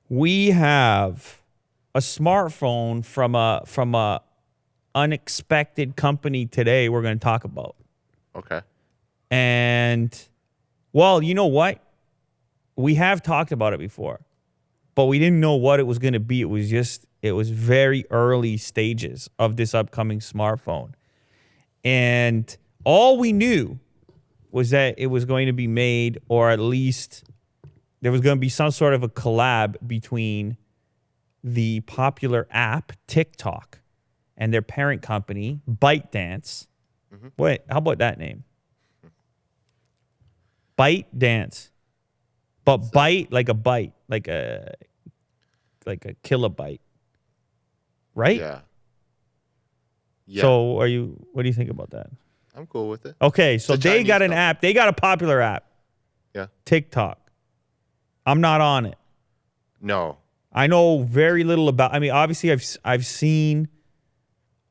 We have a smartphone from a unexpected company today we're going to talk about. Okay. And, well, you know what? We have talked about it before, but we didn't know what it was going to be. It was very early stages of this upcoming smartphone. And all we knew was that it was going to be made, or at least there was going to be some sort of a collab between the popular app TikTok and their parent company, ByteDance. Mm-hmm. Wait, how about that name? ByteDance. But bite like a bite, like a kilobyte. Right? Yeah. So what do you think about that? I'm cool with it. Okay, so they got an app. They got a popular app. Yeah. TikTok. I'm not on it. No. I know very little about. I mean, obviously, I've seen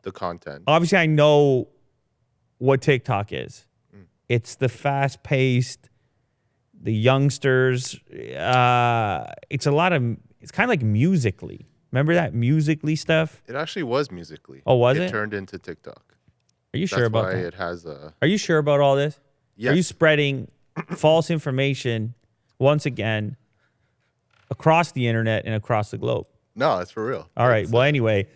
the content. Obviously, I know what TikTok is. It's the fast-paced, the youngsters. It's a lot of. It's kind of like Musical.ly. Remember that Musical.ly stuff? It actually was Musical.ly. Oh, was it? It turned into TikTok. Are you sure about that? That's why it has a. Are you sure about all this? Yes. Are you spreading false information once again across the internet and across the globe? No, it's for real. All right. Well, anyway,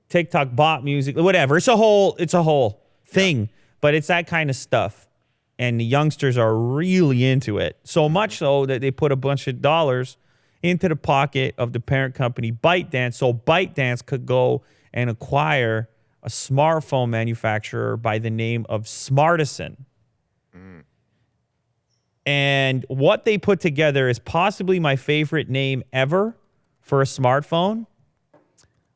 TikTok bot music, whatever. It's a whole thing, but it's that kind of stuff. And the youngsters are really into it. So much so that they put a bunch of dollars into the pocket of the parent company, ByteDance, so ByteDance could go and acquire a smartphone manufacturer by the name of Smartisan. And what they put together is possibly my favorite name ever for a smartphone.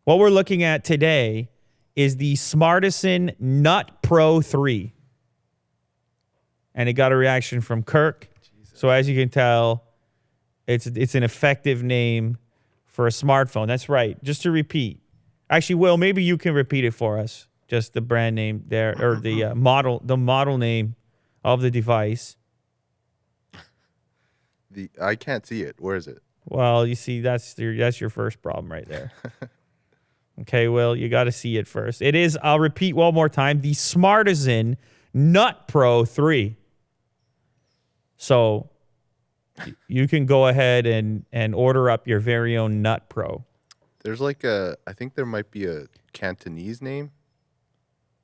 What we're looking at today is the Smartisan Nut Pro 3. And it got a reaction from Kirk. Jesus. So as you can tell, it's an effective name for a smartphone. That's right. Just to repeat. Actually, Will, maybe you can repeat it for us. Just the brand name there, or the model name of the device. I can't see it. Where is it? Well, you see, that's your first problem right there. Okay, Will, you got to see it first. It is, I'll repeat one more time, the Smartisan Nut Pro 3. So you can go ahead and order up your very own Nut Pro. There's I think there might be a Cantonese name.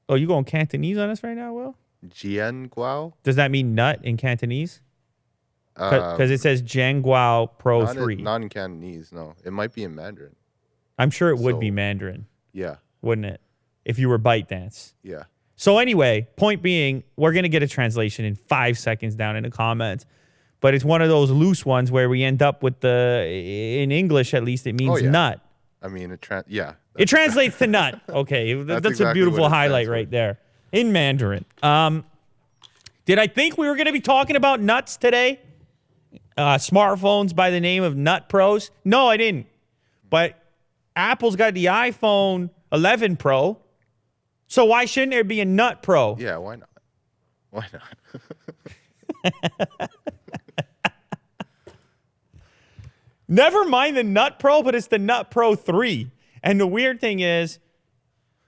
Oh, you going Cantonese on us right now, Will? Jian Guao. Does that mean nut in Cantonese? Because it says Jian Guao Pro 3. Not in Cantonese, no. It might be in Mandarin. I'm sure it would be Mandarin. Yeah. Wouldn't it? If you were ByteDance. Yeah. So anyway, point being, we're going to get a translation in 5 seconds down in the comments. But it's one of those loose ones where we end up with in English at least, it means nut. I mean, it translates to nut. Okay, that's exactly a beautiful highlight right there. In Mandarin. Did I think we were going to be talking about nuts today? Smartphones by the name of Nut Pros? No, I didn't. But Apple's got the iPhone 11 Pro. So why shouldn't there be a Nut Pro? Yeah, why not? Why not? Never mind the Nut Pro, but it's the Nut Pro 3. And the weird thing is,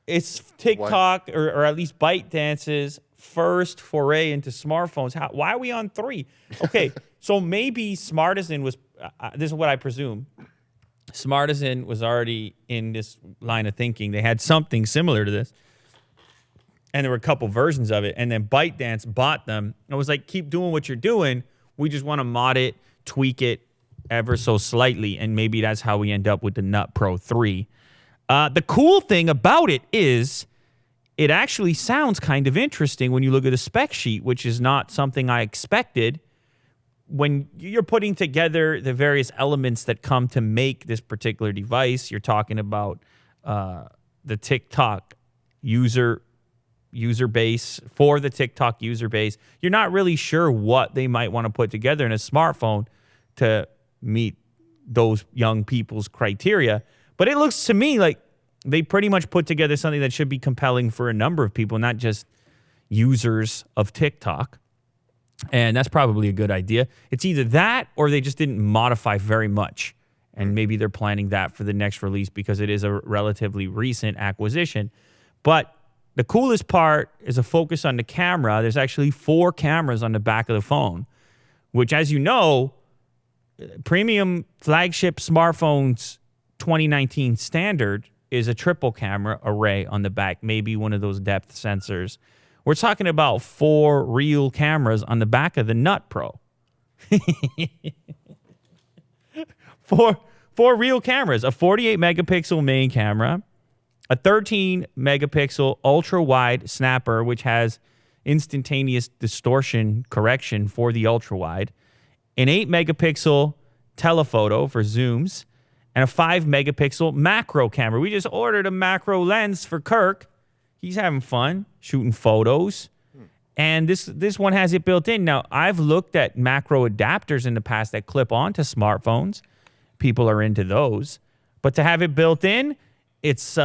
it's TikTok or at least ByteDance's first foray into smartphones. Why are we on 3? Okay, so maybe Smartisan was, this is what I presume. Smartisan was already in this line of thinking. They had something similar to this. And there were a couple versions of it. And then ByteDance bought them. And it was like, keep doing what you're doing. We just want to mod it, tweak it ever so slightly. And maybe that's how we end up with the Nut Pro 3. The cool thing about it is it actually sounds kind of interesting when you look at the spec sheet, which is not something I expected. When you're putting together the various elements that come to make this particular device, you're talking about the TikTok user base, for the TikTok user base. You're not really sure what they might want to put together in a smartphone to meet those young people's criteria. But it looks to me like they pretty much put together something that should be compelling for a number of people, not just users of TikTok. And that's probably a good idea. It's either that or they just didn't modify very much. And maybe they're planning that for the next release because it is a relatively recent acquisition. But the coolest part is a focus on the camera. There's actually 4 cameras on the back of the phone, which, as you know, premium flagship smartphones 2019 standard is a triple camera array on the back, maybe one of those depth sensors. We're talking about 4 real cameras on the back of the Nut Pro. Four real cameras, a 48 megapixel main camera, a 13 megapixel ultra wide snapper, which has instantaneous distortion correction for the ultra wide, an 8 megapixel telephoto for zooms, and a 5 megapixel macro camera. We just ordered a macro lens for Kirk. He's having fun shooting photos. And this one has it built in. Now, I've looked at macro adapters in the past that clip onto smartphones. People are into those. But to have it built in, it's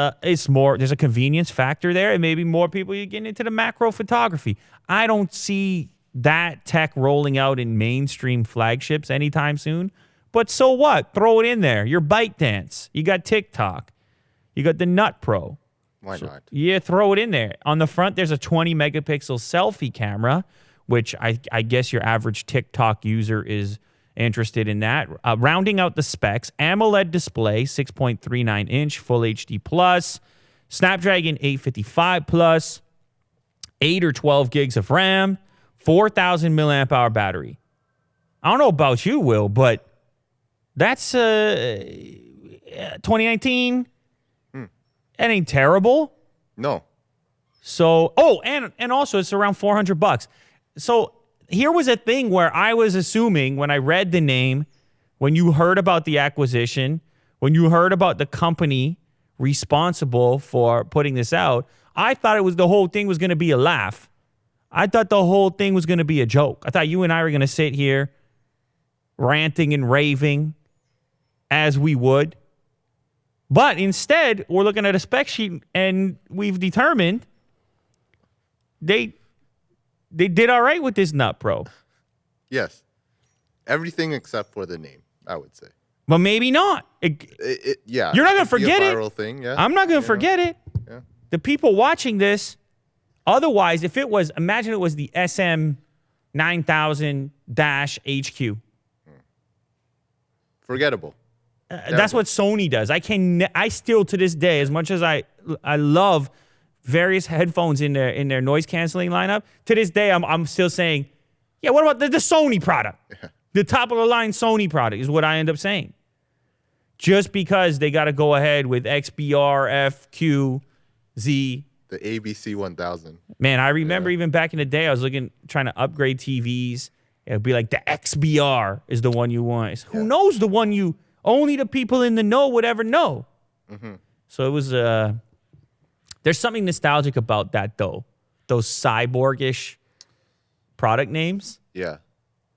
more, there's a convenience factor there, and maybe more people are getting into the macro photography. I don't see that tech rolling out in mainstream flagships anytime soon. But so what? Throw it in there. Your ByteDance. You got TikTok. You got the Nut Pro. Why not? Yeah, throw it in there. On the front, there's a 20 megapixel selfie camera, which I guess your average TikTok user is interested in that. Rounding out the specs, AMOLED display, 6.39 inch, full HD plus, Snapdragon 855 plus, 8 or 12 gigs of RAM, 4,000 milliamp hour battery. I don't know about you, Will, but that's 2019. That ain't terrible. No. So, and also it's around $400. So here was a thing where I was assuming when I read the name, when you heard about the acquisition, when you heard about the company responsible for putting this out, I thought the whole thing was going to be a laugh. I thought the whole thing was going to be a joke. I thought you and I were going to sit here ranting and raving as we would. But instead, we're looking at a spec sheet, and we've determined they did all right with this Nut Pro. Yes. Everything except for the name, I would say. But maybe not. Yeah. You're not going to forget it. Viral thing, yeah. I'm not going to forget it. Yeah. The people watching this, otherwise, imagine it was the SM9000-HQ. Forgettable. That's what Sony does. I still to this day, as much as I love various headphones in their noise canceling lineup, to this day I'm still saying, yeah, what about the Sony product? Yeah. The top of the line Sony product is what I end up saying. Just because they got to go ahead with XBR, FQ, Z. The ABC 1000. Man, I remember even back in the day, I was trying to upgrade TVs. It would be like the XBR is the one you want. Who knows the one you... Only the people in the know would ever know. Mm-hmm. So it was, there's something nostalgic about that, though. Those cyborg-ish product names. Yeah.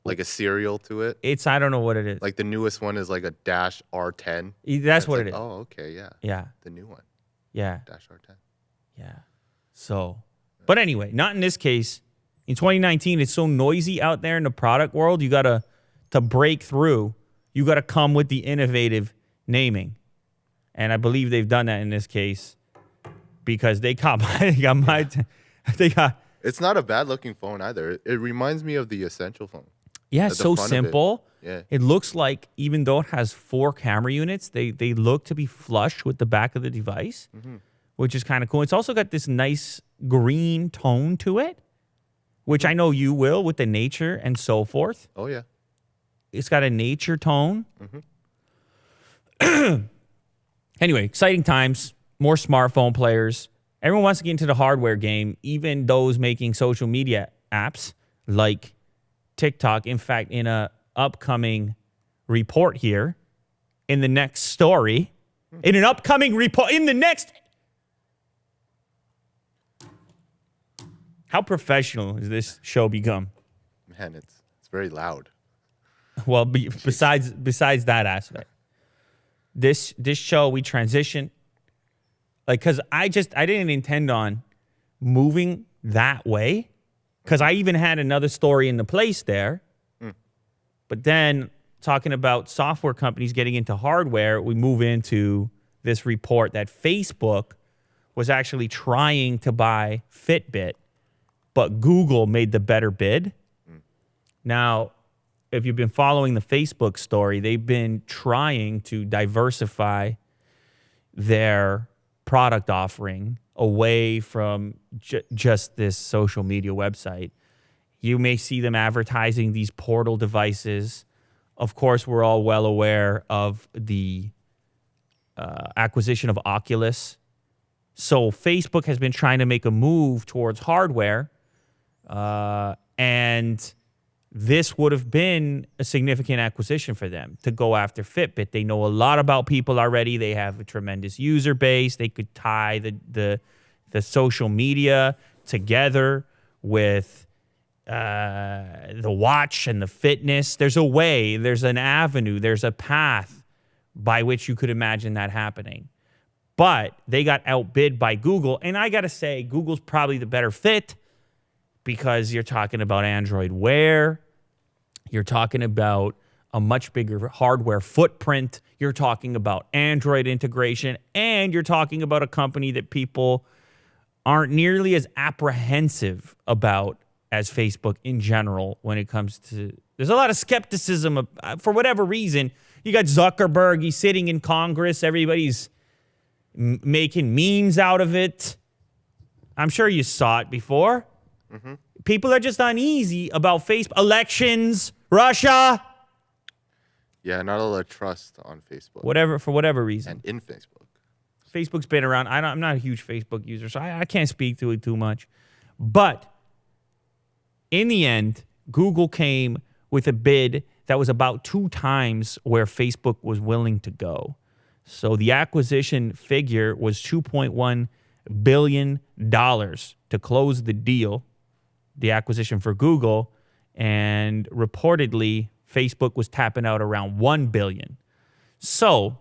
Like a cereal to it. I don't know what it is. Like the newest one is like a Dash R10. That's what it is. Oh, okay, yeah. Yeah. The new one. Yeah. Dash R10. Yeah. So, but anyway, not in this case. In 2019, it's so noisy out there in the product world, you got to break through. You got to come with the innovative naming. And I believe they've done that in this case because they got It's not a bad looking phone either. It reminds me of the Essential phone. Yeah, it's so simple. Yeah. It looks like even though it has 4 camera units, they look to be flush with the back of the device, which is kind of cool. It's also got this nice green tone to it, which I know you will with the nature and so forth. Oh, yeah. It's got a nature tone. Anyway, exciting times. More smartphone players. Everyone wants to get into the hardware game, even those making social media apps like TikTok. In fact, in an upcoming report here, in the next story, in an upcoming report, in the next... How professional has this show become? Man, it's very loud. Well, besides that aspect, this show we transition, like, because I didn't intend on moving that way, because I even had another story in the place there, but then talking about software companies getting into hardware, we move into this report that Facebook was actually trying to buy Fitbit, but Google made the better bid. Now, if you've been following the Facebook story, they've been trying to diversify their product offering away from just this social media website. You may see them advertising these portal devices. Of course, we're all well aware of the acquisition of Oculus. So Facebook has been trying to make a move towards hardware, and this would have been a significant acquisition for them to go after Fitbit. They know a lot about people already. They have a tremendous user base. They could tie the social media together with the watch and the fitness. There's a way, there's an avenue, there's a path by which you could imagine that happening. But they got outbid by Google. And I got to say, Google's probably the better fit because you're talking about Android Wear. You're talking about a much bigger hardware footprint. You're talking about Android integration. And you're talking about a company that people aren't nearly as apprehensive about as Facebook in general when it comes to... There's a lot of skepticism for whatever reason. You got Zuckerberg. He's sitting in Congress. Everybody's making memes out of it. I'm sure you saw it before. Mm-hmm. People are just uneasy about Facebook. Elections, Russia. Yeah, not a lot of trust on Facebook. For whatever reason. And in Facebook. Facebook's been around. I'm not a huge Facebook user, so I can't speak to it too much. But in the end, Google came with a bid that was about 2 times where Facebook was willing to go. So the acquisition figure was $2.1 billion to close the deal, the acquisition for Google, and reportedly Facebook was tapping out around $1 billion. So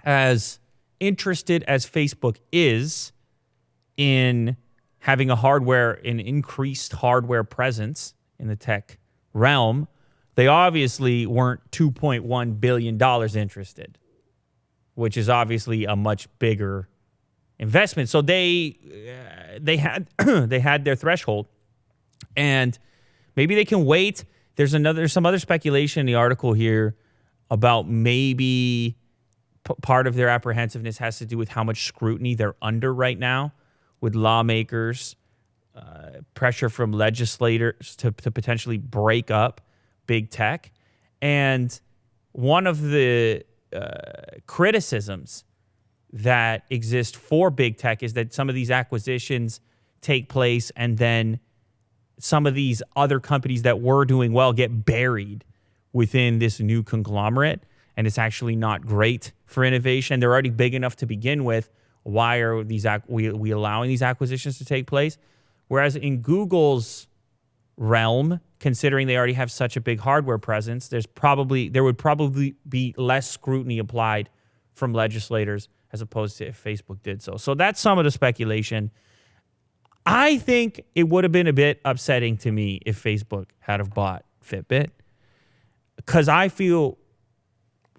as interested as Facebook is in having an increased hardware presence in the tech realm, they obviously weren't $2.1 billion interested, which is obviously a much bigger investment. So they had they had their threshold, and maybe they can wait. There's some other speculation in the article here about maybe part of their apprehensiveness has to do with how much scrutiny they're under right now with lawmakers, pressure from legislators to potentially break up big tech. And one of the criticisms that exist for big tech is that some of these acquisitions take place and then some of these other companies that were doing well get buried within this new conglomerate, and it's actually not great for innovation. They're already big enough to begin with. Why are we allowing these acquisitions to take place? Whereas in Google's realm, considering they already have such a big hardware presence, there would probably be less scrutiny applied from legislators as opposed to if Facebook did so. So that's some of the speculation. I think it would have been a bit upsetting to me if Facebook had have bought Fitbit, because I feel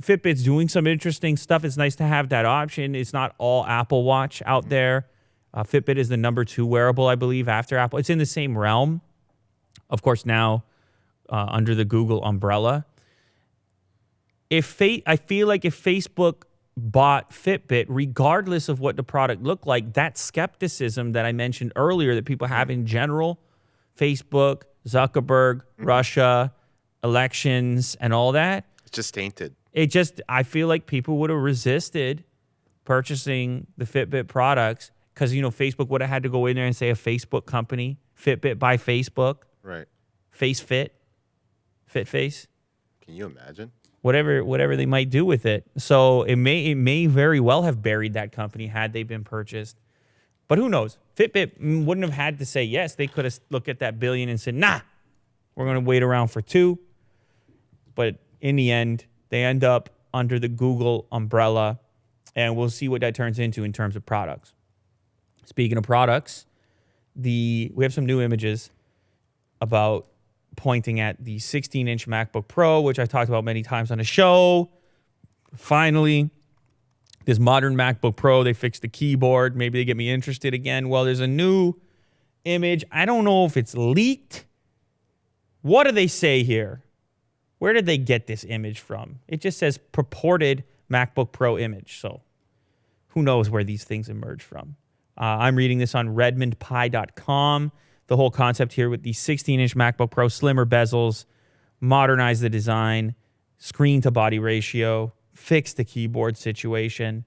Fitbit's doing some interesting stuff. It's nice to have that option. It's not all Apple Watch out there. Fitbit is the number 2 wearable, I believe, after Apple. It's in the same realm. Of course, now under the Google umbrella. I feel like if Facebook bought Fitbit, regardless of what the product looked like, that skepticism that I mentioned earlier that people have in general, Facebook, Zuckerberg, Russia, elections, and all that. It's just tainted. I feel like people would have resisted purchasing the Fitbit products because, Facebook would have had to go in there and say a Facebook company, Fitbit by Facebook. Right. FaceFit, FitFace. Can you imagine? Whatever they might do with it. So it may very well have buried that company had they been purchased. But who knows? Fitbit wouldn't have had to say yes. They could have looked at that billion and said, nah, we're going to wait around for 2. But in the end, they end up under the Google umbrella, and we'll see what that turns into in terms of products. Speaking of products, we have some new images about pointing at the 16-inch MacBook Pro, which I talked about many times on the show. Finally, this modern MacBook Pro, they fixed the keyboard. Maybe they get me interested again. Well, there's a new image. I don't know if it's leaked. What do they say here? Where did they get this image from? It just says purported MacBook Pro image. So who knows where these things emerge from? I'm reading this on redmondpie.com. The whole concept here with the 16-inch MacBook Pro, slimmer bezels, modernize the design, screen to body ratio, fix the keyboard situation.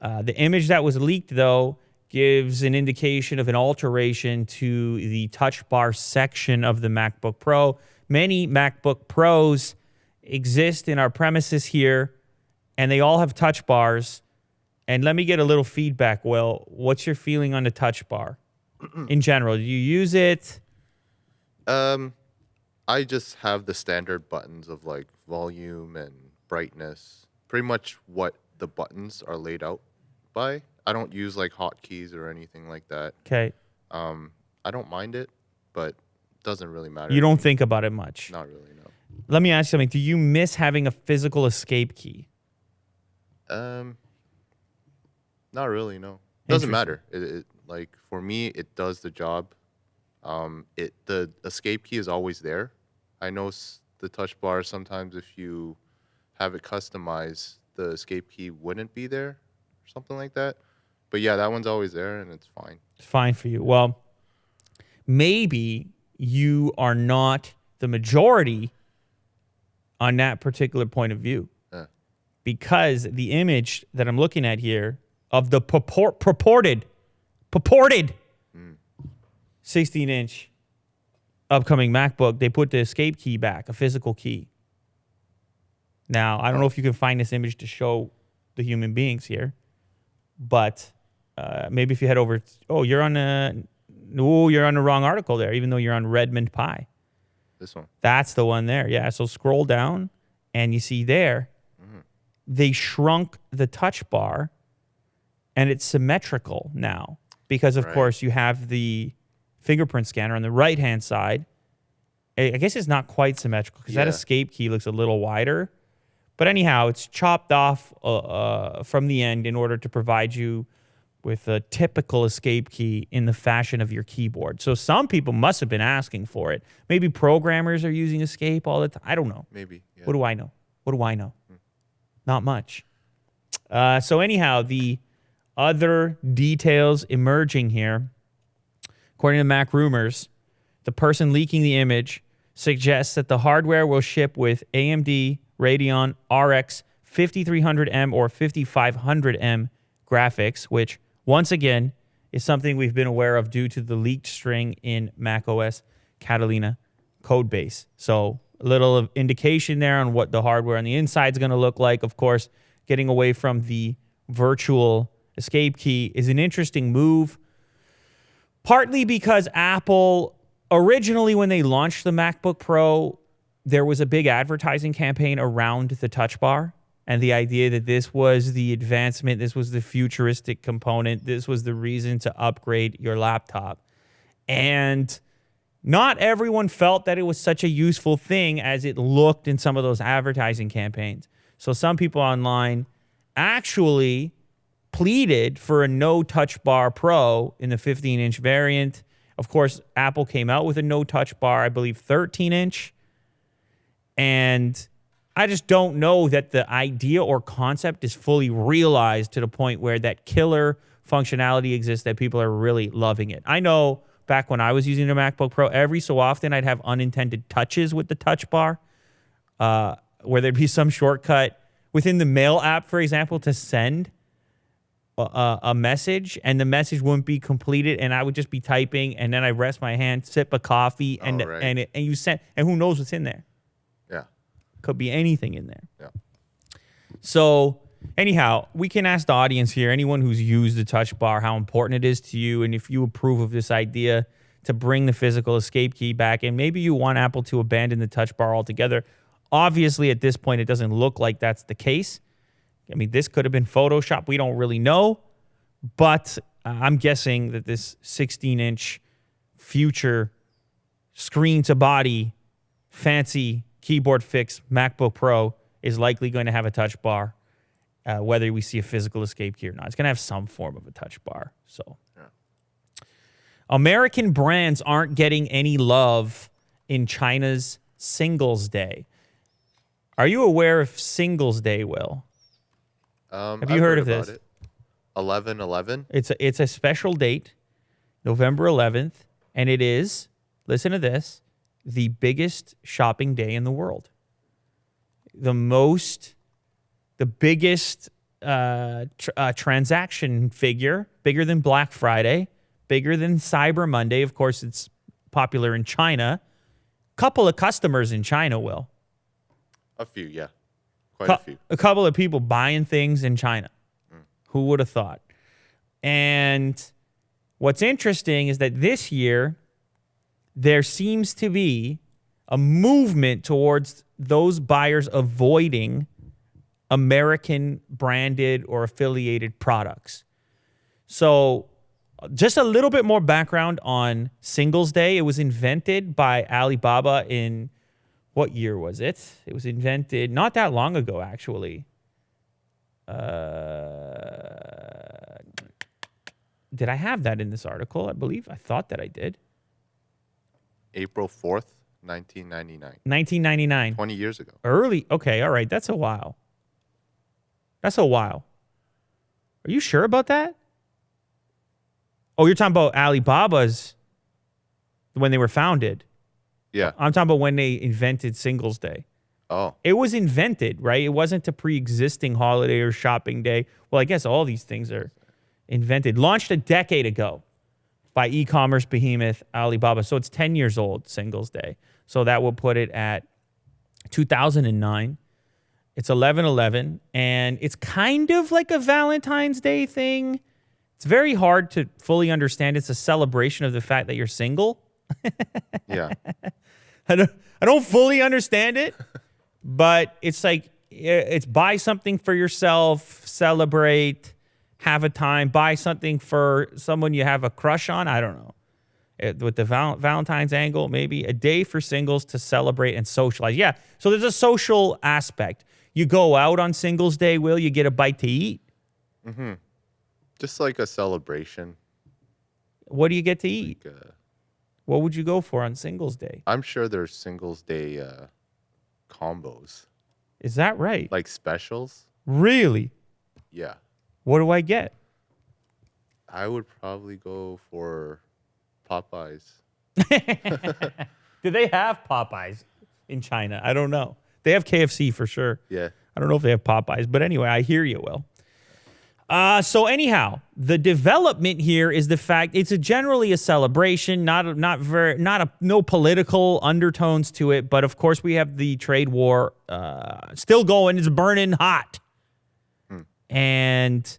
The image that was leaked, though, gives an indication of an alteration to the touch bar section of the MacBook Pro. Many MacBook Pros exist in our premises here, and they all have touch bars. And let me get a little feedback, Will. What's your feeling on the touch bar in general? Do you use it? I just have the standard buttons of like volume and brightness. Pretty much what the buttons are laid out by. I don't use like hotkeys or anything like that. Okay. I don't mind it, but it doesn't really matter. You don't think about it much? Not really, no. Let me ask you something. Do you miss having a physical escape key? Not really, no. Doesn't matter. It like for me, it does the job. The escape key is always there. I know the touch bar sometimes if you have it customized, the escape key wouldn't be there or something like that. But yeah, that one's always there and it's fine. It's fine for you. Well, maybe you are not the majority on that particular point of view. Because the image that I'm looking at here of the purported 16-inch upcoming MacBook, they put the escape key back, a physical key. Now, I don't know if you can find this image to show the human beings here, but maybe if you head over, you're on the wrong article there, even though you're on Redmond Pie. This one. That's the one there. Yeah. So scroll down and you see there, they shrunk the touch bar and it's symmetrical now because, of course, you have the fingerprint scanner on the right-hand side. I guess it's not quite symmetrical because that escape key looks a little wider. But anyhow, it's chopped off from the end in order to provide you with a typical escape key in the fashion of your keyboard. So some people must have been asking for it. Maybe programmers are using escape all the time. I don't know. Maybe. Yeah. What do I know? What do I know? Not much. So anyhow, the other details emerging here, according to Mac Rumors, the person leaking the image suggests that the hardware will ship with AMD Radeon RX 5300M or 5500M graphics, which, once again, is something we've been aware of due to the leaked string in macOS Catalina codebase. So a little indication there on what the hardware on the inside is going to look like. Of course, getting away from the virtual escape key is an interesting move, partly because Apple, originally when they launched the MacBook Pro, there was a big advertising campaign around the touch bar and the idea that this was the advancement, this was the futuristic component, this was the reason to upgrade your laptop. And not everyone felt that it was such a useful thing as it looked in some of those advertising campaigns. So some people online actually pleaded for a no touch bar Pro in the 15-inch variant. Of course, Apple came out with a no touch bar, I believe 13-inch. And I just don't know that the idea or concept is fully realized to the point where that killer functionality exists that people are really loving it. I know back when I was using the MacBook Pro, every so often I'd have unintended touches with the touch bar, where there'd be some shortcut within the Mail app, for example, to send a message, and the message wouldn't be completed, and I would just be typing, and then I rest my hand, sip a coffee, and you send, and who knows what's in there? Yeah, could be anything in there. Yeah. So anyhow, we can ask the audience here, anyone who's used the touch bar, how important it is to you, and if you approve of this idea to bring the physical escape key back, and maybe you want Apple to abandon the touch bar altogether. Obviously, at this point, it doesn't look like that's the case. I mean, this could have been Photoshop. We don't really know, but I'm guessing that this 16-inch future screen-to-body fancy keyboard fix MacBook Pro is likely going to have a touch bar, whether we see a physical escape key or not. It's going to have some form of a touch bar. So, American brands aren't getting any love in China's Singles Day. Are you aware of Singles Day, Will? Have you heard of this? 11/11. It's a special date, November 11th, and it is, listen to this, the biggest shopping day in the world. The biggest transaction figure, bigger than Black Friday, bigger than Cyber Monday. Of course, it's popular in China. Couple of customers in China, Will. A few, yeah. Quite a few. A couple of people buying things in China. Who would have thought? And what's interesting is that this year, there seems to be a movement towards those buyers avoiding American branded or affiliated products. So just a little bit more background on Singles Day. It was invented by Alibaba in, what year was it? It was invented not that long ago, actually. Did I have that in this article? I thought that I did. April 4th, 1999. 1999. 20 years ago. Early. Okay, all right. That's a while. Are you sure about that? Oh, you're talking about Alibaba's when they were founded. Yeah. I'm talking about when they invented Singles Day. Oh. It was invented, right? It wasn't a pre-existing holiday or shopping day. Well, I guess all these things are invented. Launched a decade ago by e-commerce behemoth Alibaba. So it's 10 years old, Singles Day. So that will put it at 2009. It's 11/11, and it's kind of like a Valentine's Day thing. It's very hard to fully understand. It's a celebration of the fact that you're single. Yeah. I don't fully understand it, but it's like, it's buy something for yourself, celebrate, have a time, buy something for someone you have a crush on. I don't know. With the Valentine's angle, maybe a day for singles to celebrate and socialize. Yeah, so there's a social aspect. You go out on Singles Day, Will, you get a bite to eat. Mm-hmm. Just like a celebration. What do you get to eat? Like, what would you go for on Singles Day? I'm sure there's Singles Day combos. Is that right? Like specials? Really? Yeah. What do I get? I would probably go for Popeyes. Do they have Popeyes in China? I don't know. They have KFC for sure. Yeah. I don't know if they have Popeyes, but anyway, I hear you, Will. So anyhow, the development here is the fact it's generally a celebration, no political undertones to it, but of course we have the trade war still going. It's burning hot. And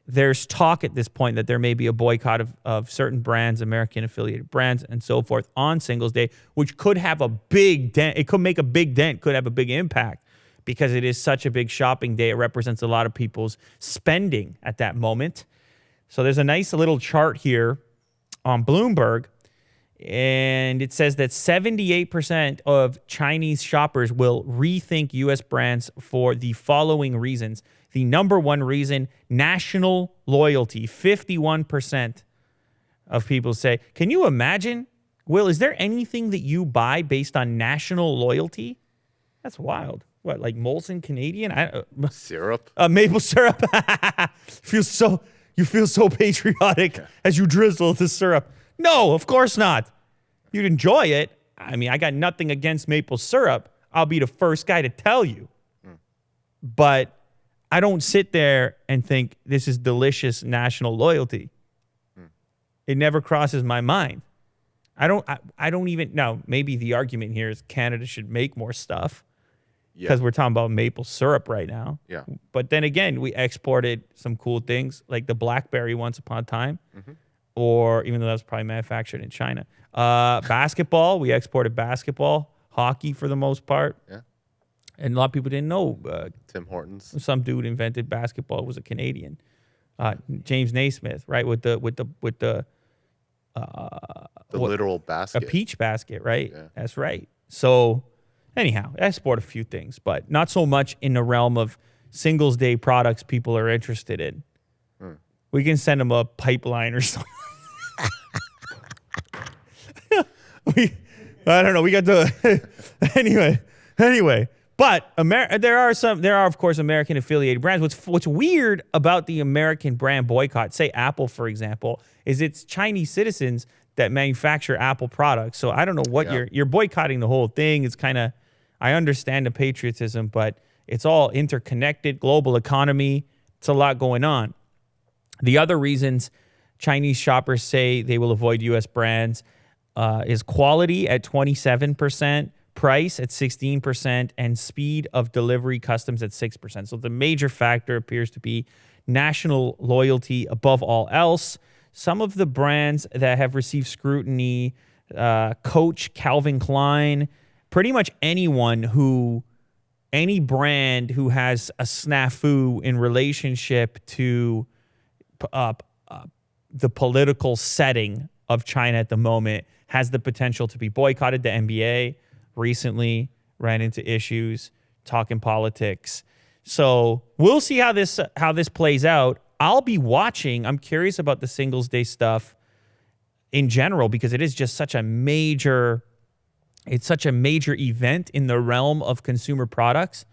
there's talk at this point that there may be a boycott of certain brands, American affiliated brands and so forth on Singles Day, which could have a big dent. It could make a big dent, could have a big impact because it is such a big shopping day. It represents a lot of people's spending at that moment. So there's a nice little chart here on Bloomberg, and it says that 78% of Chinese shoppers will rethink U.S. brands for the following reasons. The number one reason, national loyalty. 51% of people say. Can you imagine, Will, is there anything that you buy based on national loyalty? That's wild. What, like Molson Canadian? Syrup? Maple syrup. You feel so patriotic as you drizzle the syrup. No, of course not. You'd enjoy it. I mean, I got nothing against maple syrup. I'll be the first guy to tell you. But I don't sit there and think this is delicious national loyalty. It never crosses my mind. I don't even know. Maybe the argument here is Canada should make more stuff because we're talking about maple syrup right now. Yeah. But then again, we exported some cool things like the BlackBerry once upon a time, or even though that was probably manufactured in China. Basketball, we exported basketball, hockey for the most part. Yeah. And a lot of people didn't know. Tim Hortons. Some dude invented basketball. Was a Canadian, James Naismith, right? With the literal basket. A peach basket, right? Yeah. That's right. So anyhow, I support a few things, but not so much in the realm of Singles Day products people are interested in. We can send them a pipeline or something. I don't know. We got the anyway. But there are of course American affiliated brands. What's weird about the American brand boycott, say Apple for example, is it's Chinese citizens that manufacture Apple products. So I don't know what you're boycotting the whole thing. It's kind of, I understand the patriotism, but it's all interconnected, global economy. It's a lot going on. The other reasons Chinese shoppers say they will avoid U.S. brands is quality at 27%, price at 16%, and speed of delivery customs at 6%. So the major factor appears to be national loyalty above all else. Some of the brands that have received scrutiny, Coach, Calvin Klein, pretty much any brand who has a snafu in relationship to the political setting of China at the moment has the potential to be boycotted. The NBA recently ran into issues talking politics. So we'll see how this plays out. I'll be watching. I'm curious about the Singles Day stuff in general because it is just such a major event in the realm of consumer products.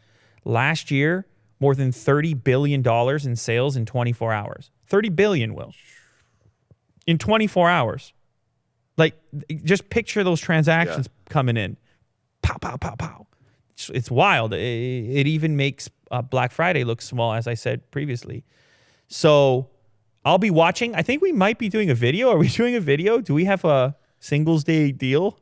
Last year, more than $30 billion in sales in 24 hours. 30 billion, Will. In 24 hours. Like, just picture those transactions coming in. Pow, pow, pow, pow. It's wild. It even makes Black Friday look small, as I said previously. So I'll be watching. I think we might be doing a video. Are we doing a video? Do we have a Singles Day deal?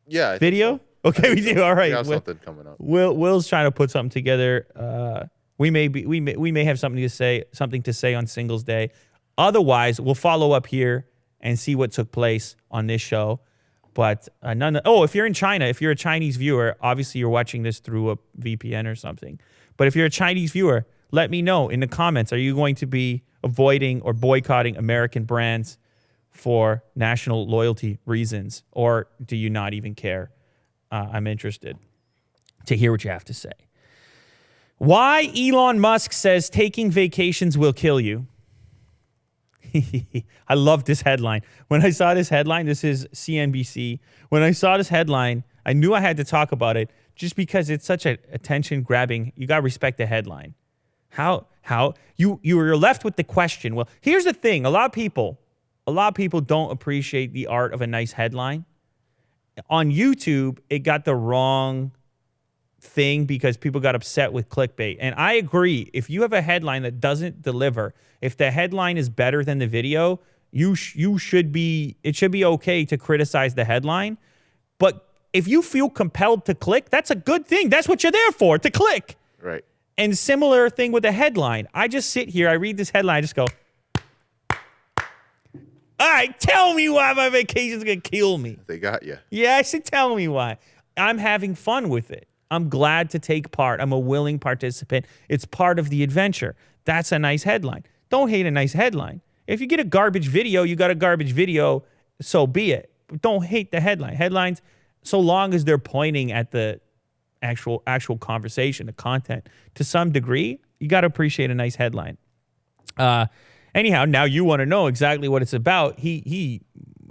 Yeah. Video? So. Okay, we do. All right. We have something coming up. Will's trying to put something together. We may have something to say on Singles Day. Otherwise, we'll follow up here and see what took place on this show. But if you're in China, if you're a Chinese viewer, obviously you're watching this through a VPN or something. But if you're a Chinese viewer, let me know in the comments. Are you going to be avoiding or boycotting American brands for national loyalty reasons? Or do you not even care? I'm interested to hear what you have to say. Why Elon Musk says taking vacations will kill you. I love this headline. When I saw this headline, this is CNBC. When I saw this headline, I knew I had to talk about it just because it's such a attention grabbing. You got to respect the headline. How you're left with the question. Well, here's the thing. A lot of people don't appreciate the art of a nice headline. On YouTube, it got the wrong thing because people got upset with clickbait. And I agree. If you have a headline that doesn't deliver, if the headline is better than the video, it should be okay to criticize the headline. But if you feel compelled to click, that's a good thing. That's what you're there for, to click. Right. And similar thing with the headline. I just sit here, I read this headline, I just go, all right, tell me why my vacation's going to kill me. They got you. Yeah, I said tell me why. I'm having fun with it. I'm glad to take part. I'm a willing participant. It's part of the adventure. That's a nice headline. Don't hate a nice headline. If you get a garbage video, you got a garbage video, so be it. But don't hate the headline. Headlines, so long as they're pointing at the actual conversation, the content, to some degree, you got to appreciate a nice headline. Anyhow, now you want to know exactly what it's about. He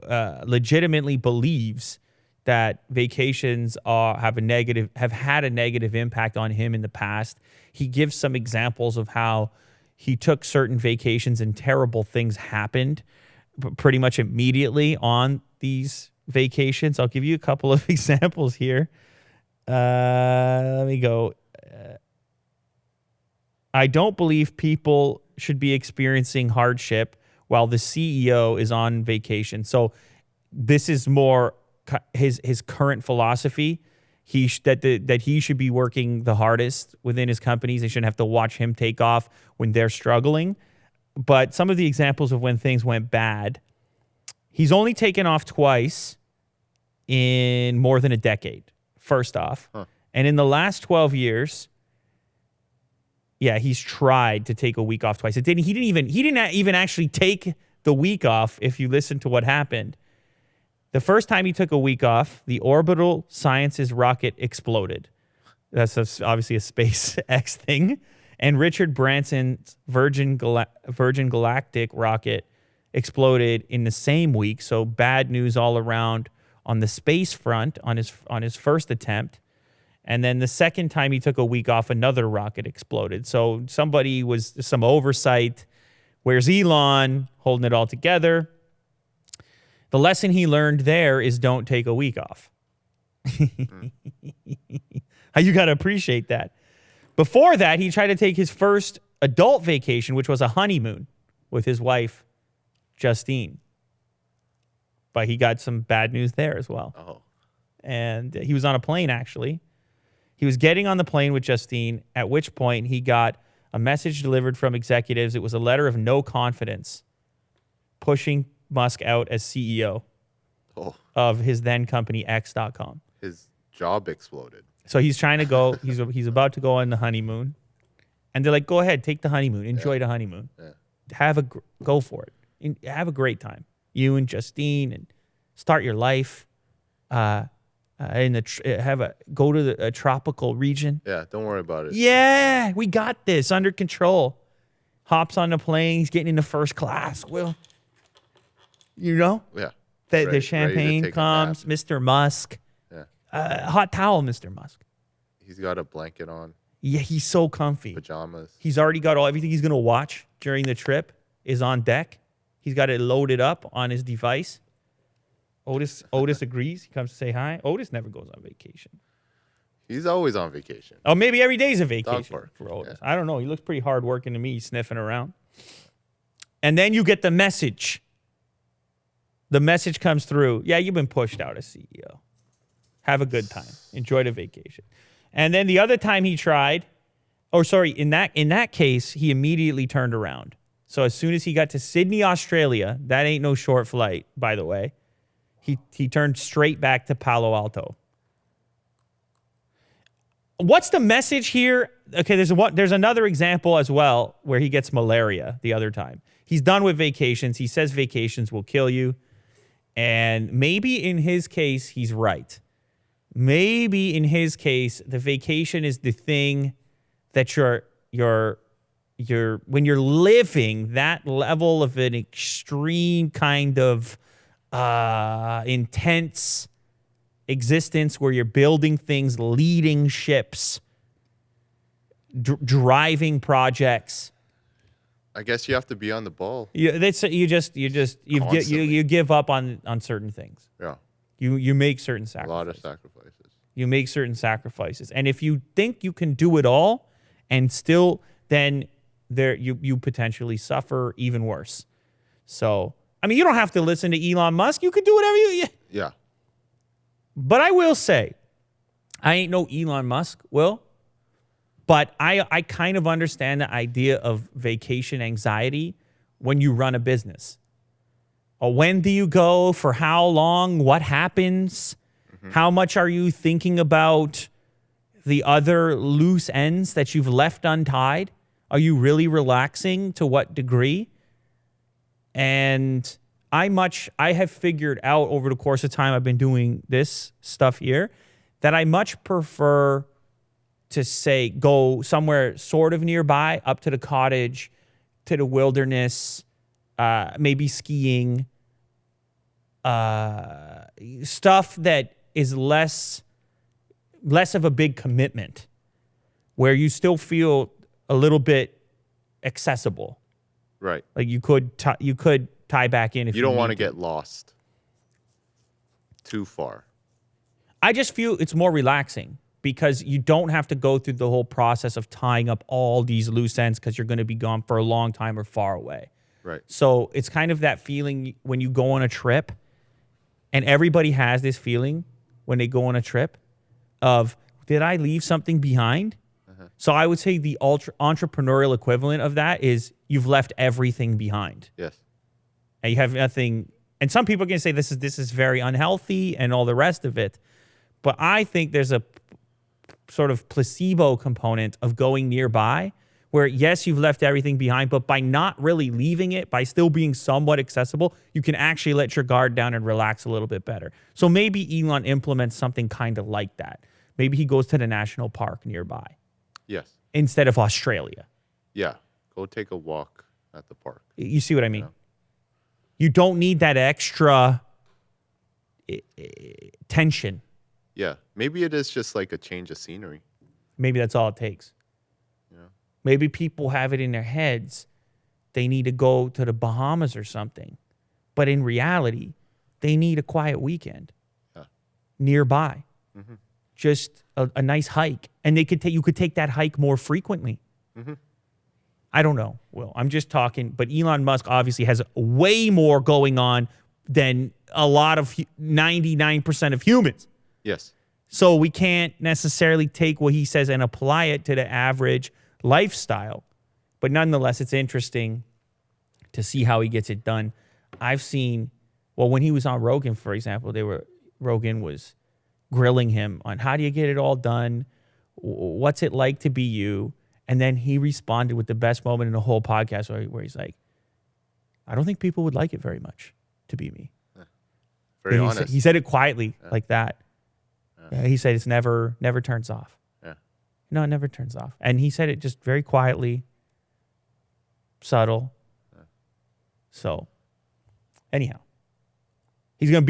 legitimately believes that vacations have had a negative impact on him in the past. He gives some examples of how he took certain vacations and terrible things happened pretty much immediately on these vacations. I'll give you a couple of examples here. Let me go. I don't believe people should be experiencing hardship while the CEO is on vacation. So this is more his current philosophy. That he should be working the hardest within his companies. They shouldn't have to watch him take off when they're struggling. But some of the examples of when things went bad, he's only taken off twice in more than a decade, first off. Huh. And in the last 12 years, he's tried to take a week off twice. He didn't even actually take the week off if you listen to what happened. The first time he took a week off, the Orbital Sciences rocket exploded. That's obviously a SpaceX thing. And Richard Branson's Virgin Galactic rocket exploded in the same week. So bad news all around on the space front on his first attempt. And then the second time he took a week off, another rocket exploded. So some oversight. Where's Elon holding it all together? The lesson he learned there is don't take a week off. You got to appreciate that. Before that, he tried to take his first adult vacation, which was a honeymoon with his wife, Justine. But he got some bad news there as well. Oh. And he was on a plane, actually. He was getting on the plane with Justine, at which point he got a message delivered from executives. It was a letter of no confidence pushing Musk out as CEO of his then company, X.com. His job exploded. So he's trying to go. He's about to go on the honeymoon. And they're like, go ahead, take the honeymoon. Enjoy the honeymoon. Yeah. Go for it. Have a great time. You and Justine, and start your life. Go to a tropical region. Yeah, don't worry about it. Yeah, we got this under control. Hops on the plane. He's getting into first class. Well, Yeah. The champagne comes. Mr. Musk. Yeah. Hot towel, Mr. Musk. He's got a blanket on. Yeah, he's so comfy. Pajamas. He's already got everything he's going to watch during the trip is on deck. He's got it loaded up on his device. Otis agrees. He comes to say hi. Otis never goes on vacation. He's always on vacation. Oh, maybe every day's a vacation for Otis. Yeah. I don't know. He looks pretty hardworking to me. He's sniffing around. And then you get the message. The message comes through. Yeah, you've been pushed out as CEO. Have a good time. Enjoy the vacation. And then the other time he tried, in that case, he immediately turned around. So as soon as he got to Sydney, Australia, that ain't no short flight, by the way, he turned straight back to Palo Alto. What's the message here? Okay, there's another example as well where he gets malaria the other time. He's done with vacations. He says vacations will kill you. And maybe in his case, he's right. Maybe in his case, the vacation is the thing that when you're living that level of an extreme kind of intense existence where you're building things, leading ships, driving projects. I guess you have to be on the ball. You give up on certain things. Yeah. You make certain sacrifices. A lot of sacrifices. You make certain sacrifices. And if you think you can do it all and still, then you potentially suffer even worse. So, I mean, you don't have to listen to Elon Musk. You can do whatever you... Yeah. But I will say, I ain't no Elon Musk, Will. But I kind of understand the idea of vacation anxiety when you run a business. When do you go? For how long? What happens? Mm-hmm. How much are you thinking about the other loose ends that you've left untied? Are you really relaxing? To what degree? And I have figured out over the course of time I've been doing this stuff here that I much prefer to say go somewhere sort of nearby, up to the cottage, to the wilderness, maybe skiing, stuff that is less of a big commitment, where you still feel a little bit accessible. Right. Like you could tie back in if you don't want to get lost too far. I just feel it's more relaxing because you don't have to go through the whole process of tying up all these loose ends because you're going to be gone for a long time or far away. Right. So it's kind of that feeling when you go on a trip, and everybody has this feeling when they go on a trip of, did I leave something behind? Uh-huh. So I would say the entrepreneurial equivalent of that is you've left everything behind. Yes. And you have nothing. And some people can say this is very unhealthy and all the rest of it. But I think there's a sort of placebo component of going nearby where, yes, you've left everything behind, but by not really leaving it, by still being somewhat accessible, you can actually let your guard down and relax a little bit better. So maybe Elon implements something kind of like that. Maybe he goes to the national park nearby. Yes. Instead of Australia. Yeah. Go take a walk at the park. You see what I mean? You don't need that extra tension. Yeah. Maybe it is just like a change of scenery. Maybe that's all it takes. Maybe people have it in their heads they need to go to the Bahamas or something. But in reality, they need a quiet weekend nearby. Mm-hmm. Just a nice hike. And you could take that hike more frequently. Mm-hmm. I don't know, Will. I'm just talking. But Elon Musk obviously has way more going on than a lot of 99% of humans. Yes. So we can't necessarily take what he says and apply it to the average lifestyle. But nonetheless, it's interesting to see how he gets it done. I've seen, when he was on Rogan, for example, Rogan was grilling him on how do you get it all done? What's it like to be you? And then he responded with the best moment in the whole podcast where he's like, I don't think people would like it very much to be me. Very honest. He said it quietly like that. He said it's never turns off. No, it never turns off. And he said it just very quietly, subtle. So, anyhow, he's gonna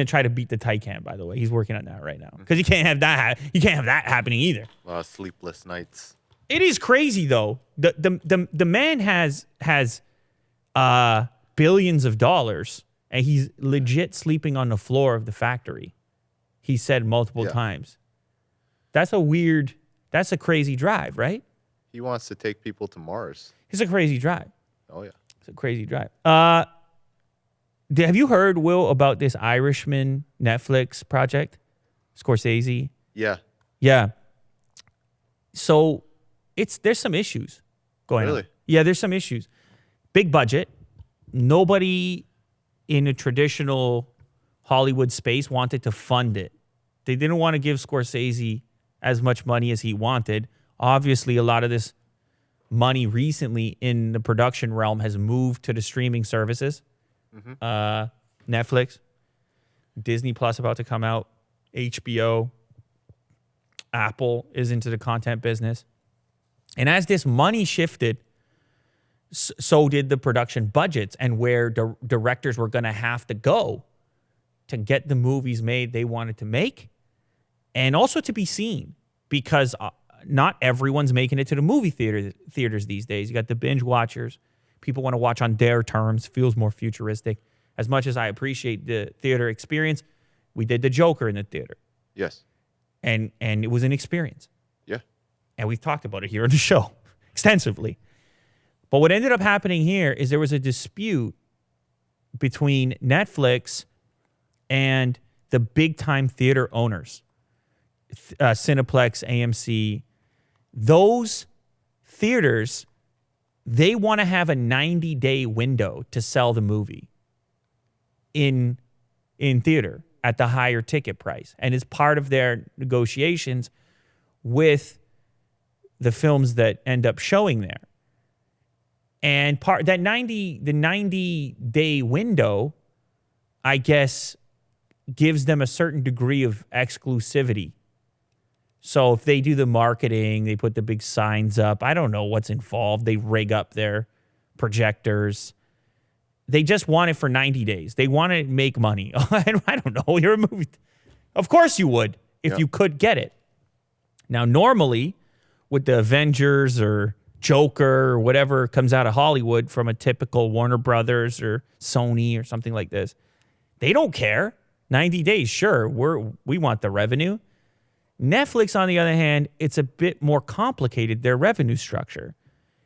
try to beat the Taycan. By the way, he's working on that right now because he can't have that. He can't have that happening either. A lot of sleepless nights. It is crazy though. The man has billions of dollars, and he's legit sleeping on the floor of the factory. He said multiple times. That's a crazy drive, right? He wants to take people to Mars. It's a crazy drive. Oh, yeah. It's a crazy drive. Have you heard, Will, about this Irishman Netflix project? Scorsese? Yeah. Yeah. So there's some issues going on. Yeah, there's some issues. Big budget. Nobody in a traditional Hollywood space wanted to fund it. They didn't want to give Scorsese as much money as he wanted. Obviously, a lot of this money recently in the production realm has moved to the streaming services. Mm-hmm. Netflix, Disney Plus about to come out, HBO, Apple is into the content business. And as this money shifted, so did the production budgets and where directors were going to have to go to get the movies made they wanted to make. And also to be seen, because not everyone's making it to the movie theaters these days. You got the binge watchers. People want to watch on their terms. Feels more futuristic. As much as I appreciate the theater experience, we did the Joker in the theater. Yes. And it was an experience. Yeah. And we've talked about it here on the show extensively. But what ended up happening here is there was a dispute between Netflix and the big-time theater owners. Cineplex, AMC, those theaters, they want to have a 90-day window to sell the movie in theater at the higher ticket price. And it's part of their negotiations with the films that end up showing there. And the 90-day window, I guess, gives them a certain degree of exclusivity. So if they do the marketing, they put the big signs up. I don't know what's involved. They rig up their projectors. They just want it for 90 days. They want to make money. I don't know. You're a movie. Of course you would if you could get it. Now, normally with the Avengers or Joker or whatever comes out of Hollywood from a typical Warner Brothers or Sony or something like this, they don't care. 90 days, sure. We want the revenue. Netflix, on the other hand, it's a bit more complicated, their revenue structure.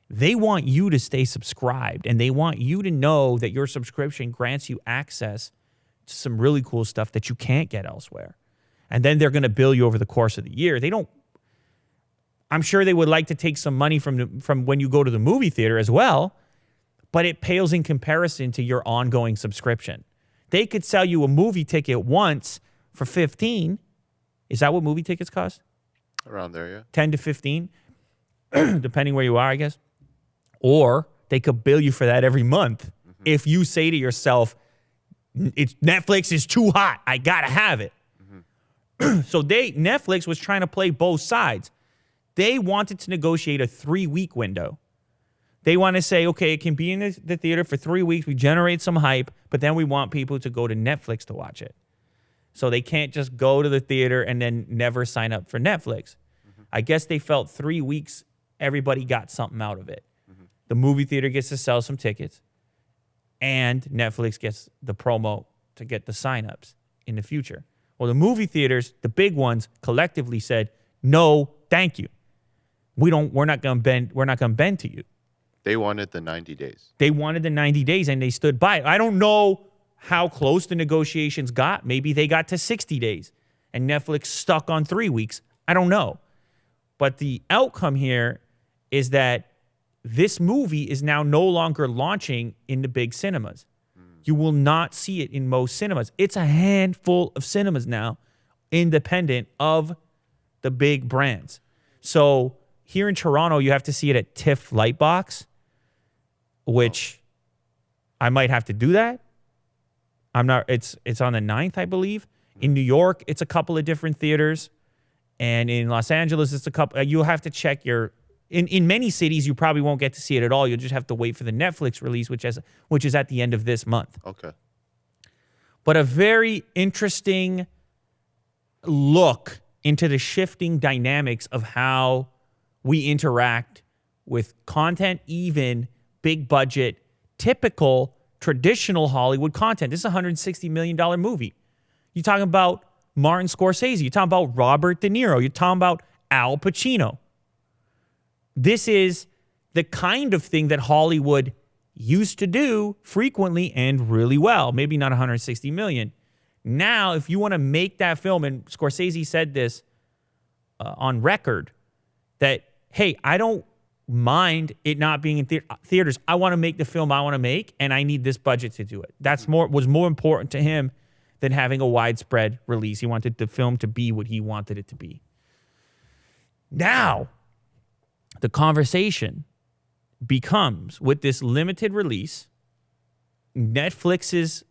They want you to stay subscribed, and they want you to know that your subscription grants you access to some really cool stuff that you can't get elsewhere. And then they're going to bill you over the course of the year. I'm sure they would like to take some money from when you go to the movie theater as well, but it pales in comparison to your ongoing subscription. They could sell you a movie ticket once for $15. Is that what movie tickets cost? Around there, yeah. 10 to 15. depending where you are, I guess. Or they could bill you for that every month. If you say to yourself, Netflix is too hot, I gotta have it. So Netflix was trying to play both sides. They wanted to negotiate a 3-week window. They want to say, okay, it can be in the theater for 3 weeks. We generate some hype, but then we want people to go to Netflix to watch it. So they can't just go to the theater and then never sign up for Netflix. I guess they felt 3 weeks, everybody got something out of it. The movie theater gets to sell some tickets, and Netflix gets the promo to get the signups in the future. Well, the movie theaters, the big ones, collectively said, no, thank you. We're not gonna bend to you. They wanted the 90 days. They wanted the 90 days, and they stood by it. I don't know how close the negotiations got. Maybe they got to 60 days, and Netflix stuck on 3 weeks. I don't know. But the outcome here is that this movie is now no longer launching in the big cinemas. You will not see it in most cinemas. It's a handful of cinemas now, independent of the big brands. So here in Toronto, you have to see it at TIFF Lightbox, which I might have to do that. I'm not. It's on the 9th, I believe. In New York, it's a couple of different theaters, and in Los Angeles, it's a couple. You'll have to check your. In many cities, you probably won't get to see it at all. You'll just have to wait for the Netflix release, which is at the end of this month. Okay. But a very interesting look into the shifting dynamics of how we interact with content, even big budget, typical, traditional Hollywood content. This is a $160 million movie. You're talking about Martin Scorsese. You're talking about Robert De Niro. You're talking about Al Pacino. This is the kind of thing that Hollywood used to do frequently and really well. Maybe not 160 million. Now, if you want to make that film, and Scorsese said this on record, that, hey, I don't mind it not being in theaters. I want to make the film I want to make, and I need this budget to do it. Was more important to him than having a widespread release. He wanted the film to be what he wanted it to be. Now, the conversation becomes, with this limited release, Netflix's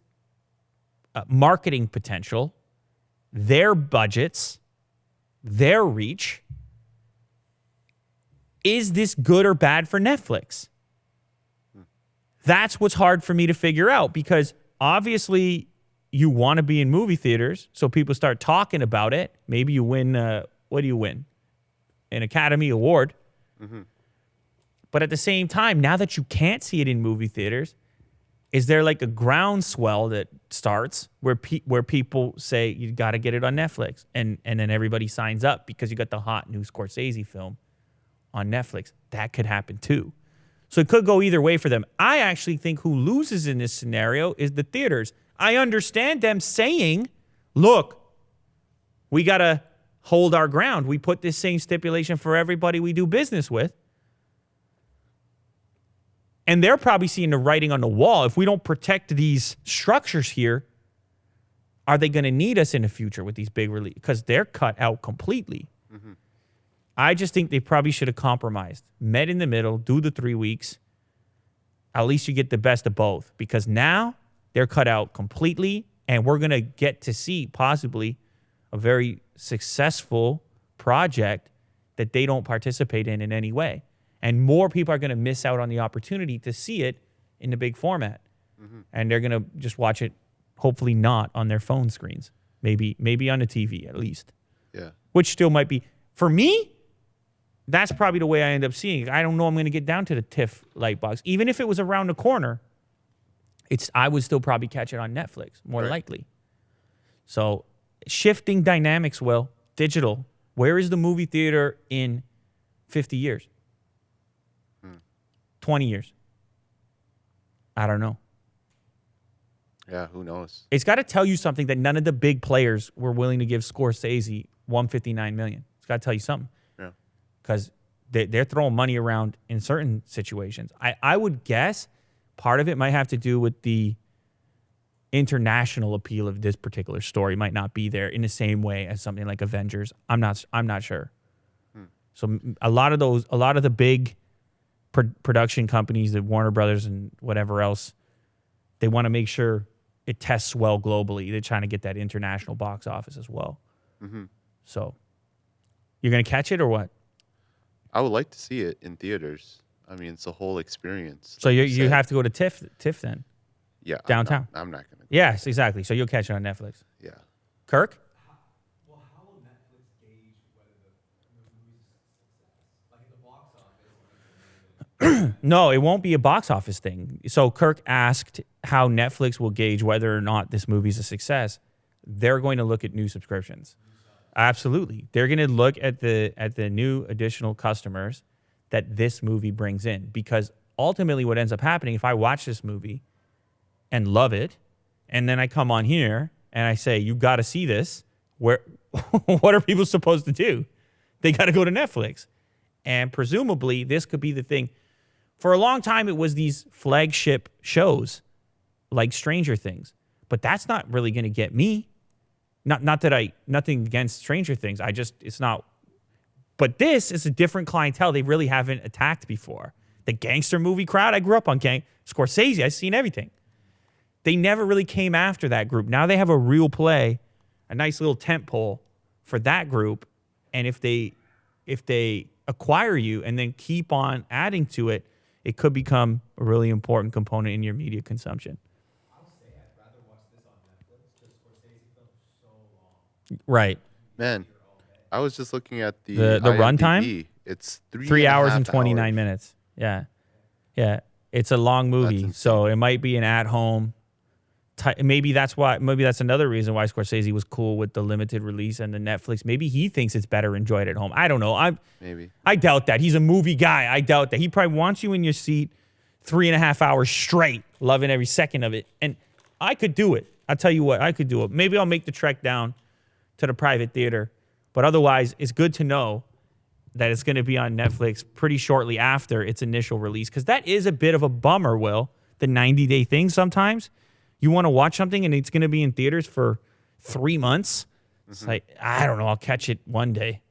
marketing potential, their budgets, their reach. Is this good or bad for Netflix? That's what's hard for me to figure out, because obviously you want to be in movie theaters, so people start talking about it. Maybe you win, what do you win? An Academy Award. But at the same time, now that you can't see it in movie theaters, is there like a groundswell that starts where people say you got to get it on Netflix, and then everybody signs up because you got the hot new Scorsese film on Netflix? That could happen too. So it could go either way for them. I actually think who loses in this scenario is the theaters. I understand them saying, look, we got to hold our ground. We put this same stipulation for everybody we do business with. And they're probably seeing the writing on the wall. If we don't protect these structures here, are they going to need us in the future with these big releases? Because they're cut out completely. I just think they probably should have compromised. Met in the middle, do the 3 weeks. At least you get the best of both. Because now they're cut out completely, and we're going to get to see possibly a very successful project that they don't participate in any way. And more people are going to miss out on the opportunity to see it in the big format. And they're going to just watch it, hopefully not on their phone screens. Maybe on the TV at least. Yeah. Which still might be, for me, that's probably the way I end up seeing it. I don't know I'm going to get down to the TIFF Lightbox. Even if it was around the corner, I would still probably catch it on Netflix, more likely. So shifting dynamics, Will, digital. Where is the movie theater in 50 years? 20 years. I don't know. Yeah, who knows? It's got to tell you something that none of the big players were willing to give Scorsese $159 million. It's got to tell you something. Yeah. Because they're throwing money around in certain situations. I would guess part of it might have to do with the international appeal of this particular story might not be there in the same way as something like Avengers. I'm not sure. So a lot of the big production companies, the Warner Brothers and whatever else, they want to make sure it tests well globally. They're trying to get that international box office as well. Mm-hmm. So you're going to catch it or what? I would like to see it in theaters. I mean, it's a whole experience. So like you have to go to TIFF then? Yeah. Downtown? I'm not going to. Yes, exactly. So you'll catch it on Netflix. Yeah. Kirk? Well, how will Netflix gauge whether the movie's a success? Like in the box office? No, it won't be a box office thing. So Kirk asked how Netflix will gauge whether or not this movie's a success. They're going to look at new subscriptions. Absolutely. They're going to look at the new additional customers that this movie brings in, because ultimately what ends up happening, if I watch this movie and love it, and then I come on here and I say, you got to see this, where what are people supposed to do? They got to go to Netflix. And presumably this could be the thing. For a long time, it was these flagship shows like Stranger Things, but that's not really going to get me. Nothing against Stranger Things. It's not. But this is a different clientele they really haven't attacked before. The gangster movie crowd, I grew up on Scorsese. I've seen everything. They never really came after that group. Now they have a real play, a nice little tent pole for that group. And if they acquire you and then keep on adding to it, it could become a really important component in your media consumption. I'll say I'd rather watch this on Netflix because Scorsese films so long. Right. Man, I was just looking at the runtime. It's 3 hours and 29 hours. minutes. Yeah. Yeah. It's a long movie. So it might be an at-home. Maybe that's another reason why Scorsese was cool with the limited release and the Netflix. Maybe he thinks it's better enjoyed at home. I don't know. I doubt that. He's a movie guy. I doubt that. He probably wants you in your seat 3.5 hours straight, loving every second of it. And I could do it. I'll tell you what, I could do it. Maybe I'll make the trek down to the private theater. But otherwise, it's good to know that it's going to be on Netflix pretty shortly after its initial release. Because that is a bit of a bummer, Will, the 90-day thing sometimes. You want to watch something and it's going to be in theaters for 3 months. It's like, I don't know, I'll catch it one day.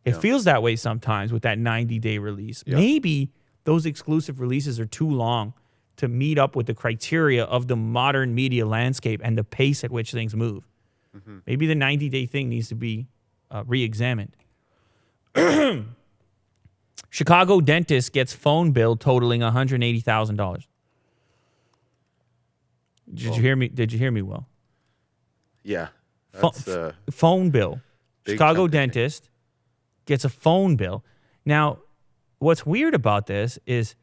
It feels that way sometimes with that 90-day release. Yeah. Maybe those exclusive releases are too long to meet up with the criteria of the modern media landscape and the pace at which things move. Maybe the 90-day thing needs to be re-examined. Chicago dentist gets phone bill totaling $180,000. Did you hear me? Did you hear me, Will? Yeah. That's Phone bill. Chicago chunk of change. dentist gets a phone bill. Now, what's weird about this is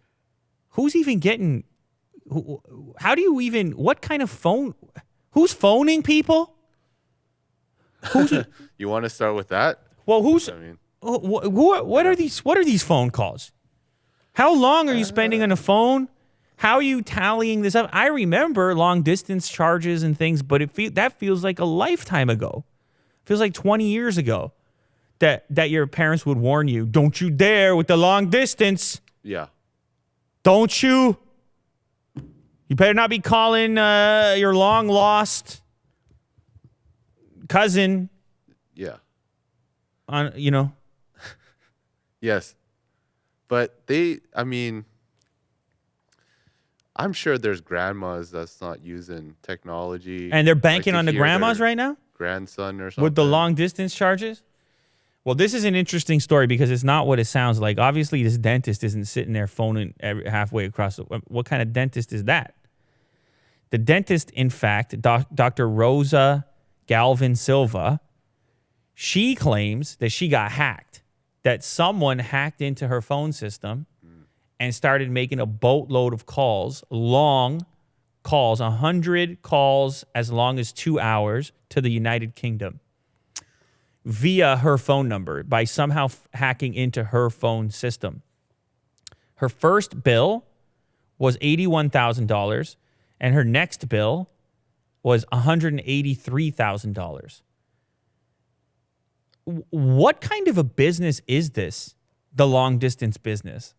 who's even getting, how do you even, what kind of phone, who's phoning people? You want to start with that? Well, who's, I mean, what are these phone calls? How long are you spending on the phone? How are you tallying this up? I remember long distance charges and things, but that feels like a lifetime ago. Feels like 20 years ago that your parents would warn you, don't you dare with the long distance. yeah. Don't you? You better not be calling your long lost cousin Yeah. on, Yes. But I'm sure there's grandmas that's not using technology. and they're banking to on the hear grandmas their right now grandson or something. with the long distance charges. Well, this is an interesting story because it's not what it sounds like. Obviously, this dentist isn't sitting there phoning halfway across. What kind of dentist is that? The dentist, in fact, Dr. Rosa Galvin Silva, she claims that she got hacked, that someone hacked into her phone system and started making a boatload of calls, long calls, 100 calls as long as 2 hours to the United Kingdom via her phone number by somehow hacking into her phone system. Her first bill was $81,000 and her next bill was $183,000. What kind of a business is this, the long distance business?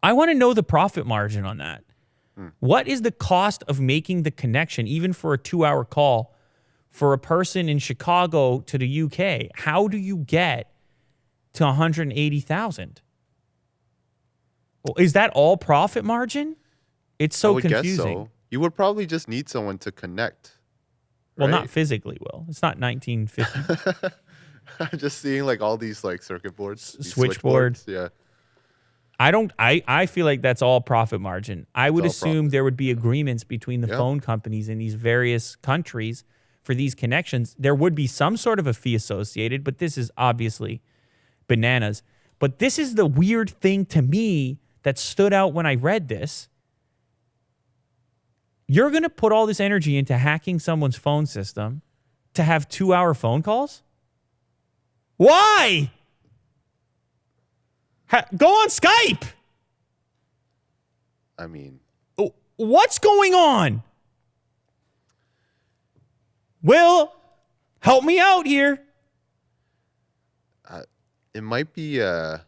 I want to know the profit margin on that. What is the cost of making the connection, even for a 2-hour call, for a person in Chicago to the UK? How do you get to 180,000. Well, is that all profit margin? It's I so would confusing. guess so. You would probably just need someone to connect. Well, right? not physically, Will. It's not 1950. I'm just seeing like all these like circuit boards, these Switchboard. switchboards. Yeah. I feel like that's all profit margin. I would all assume profit. there would be agreements between the Yeah. phone companies in these various countries for these connections. There would be some sort of a fee associated, but this is obviously bananas. But this is the weird thing to me that stood out when I read this. You're going to put all this energy into hacking someone's phone system to have 2-hour phone calls? Why? Go on Skype. I mean, What's going on? Will, help me out here. it might be I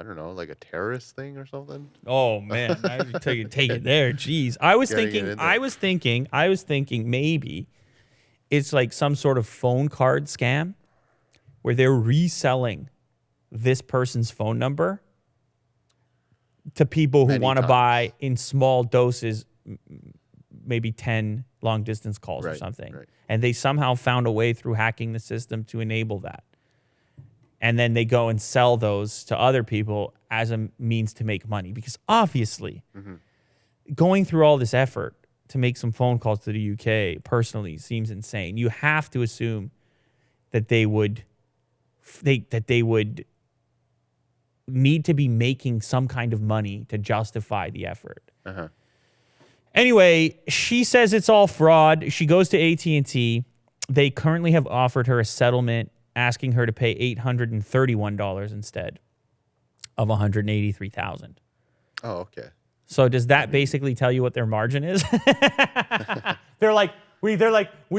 don't know, like a terrorist thing or something. Oh man, I take it there. Jeez, I was Getting it thinking, in there. I was thinking maybe it's like some sort of phone card scam where they're reselling this person's phone number to people who Many want to times. buy in small doses, maybe 10 long distance calls or Right, something. right. And they somehow found a way through hacking the system to enable that. And then they go and sell those to other people as a means to make money. Because obviously, going through all this effort to make some phone calls to the UK personally seems insane. You have to assume that they would need to be making some kind of money to justify the effort. Uh-huh. Anyway, she says it's all fraud. She goes to AT&T. They currently have offered her a settlement asking her to pay $831 instead of $183,000. Oh, okay. So does that basically tell you what their margin is? They're like, we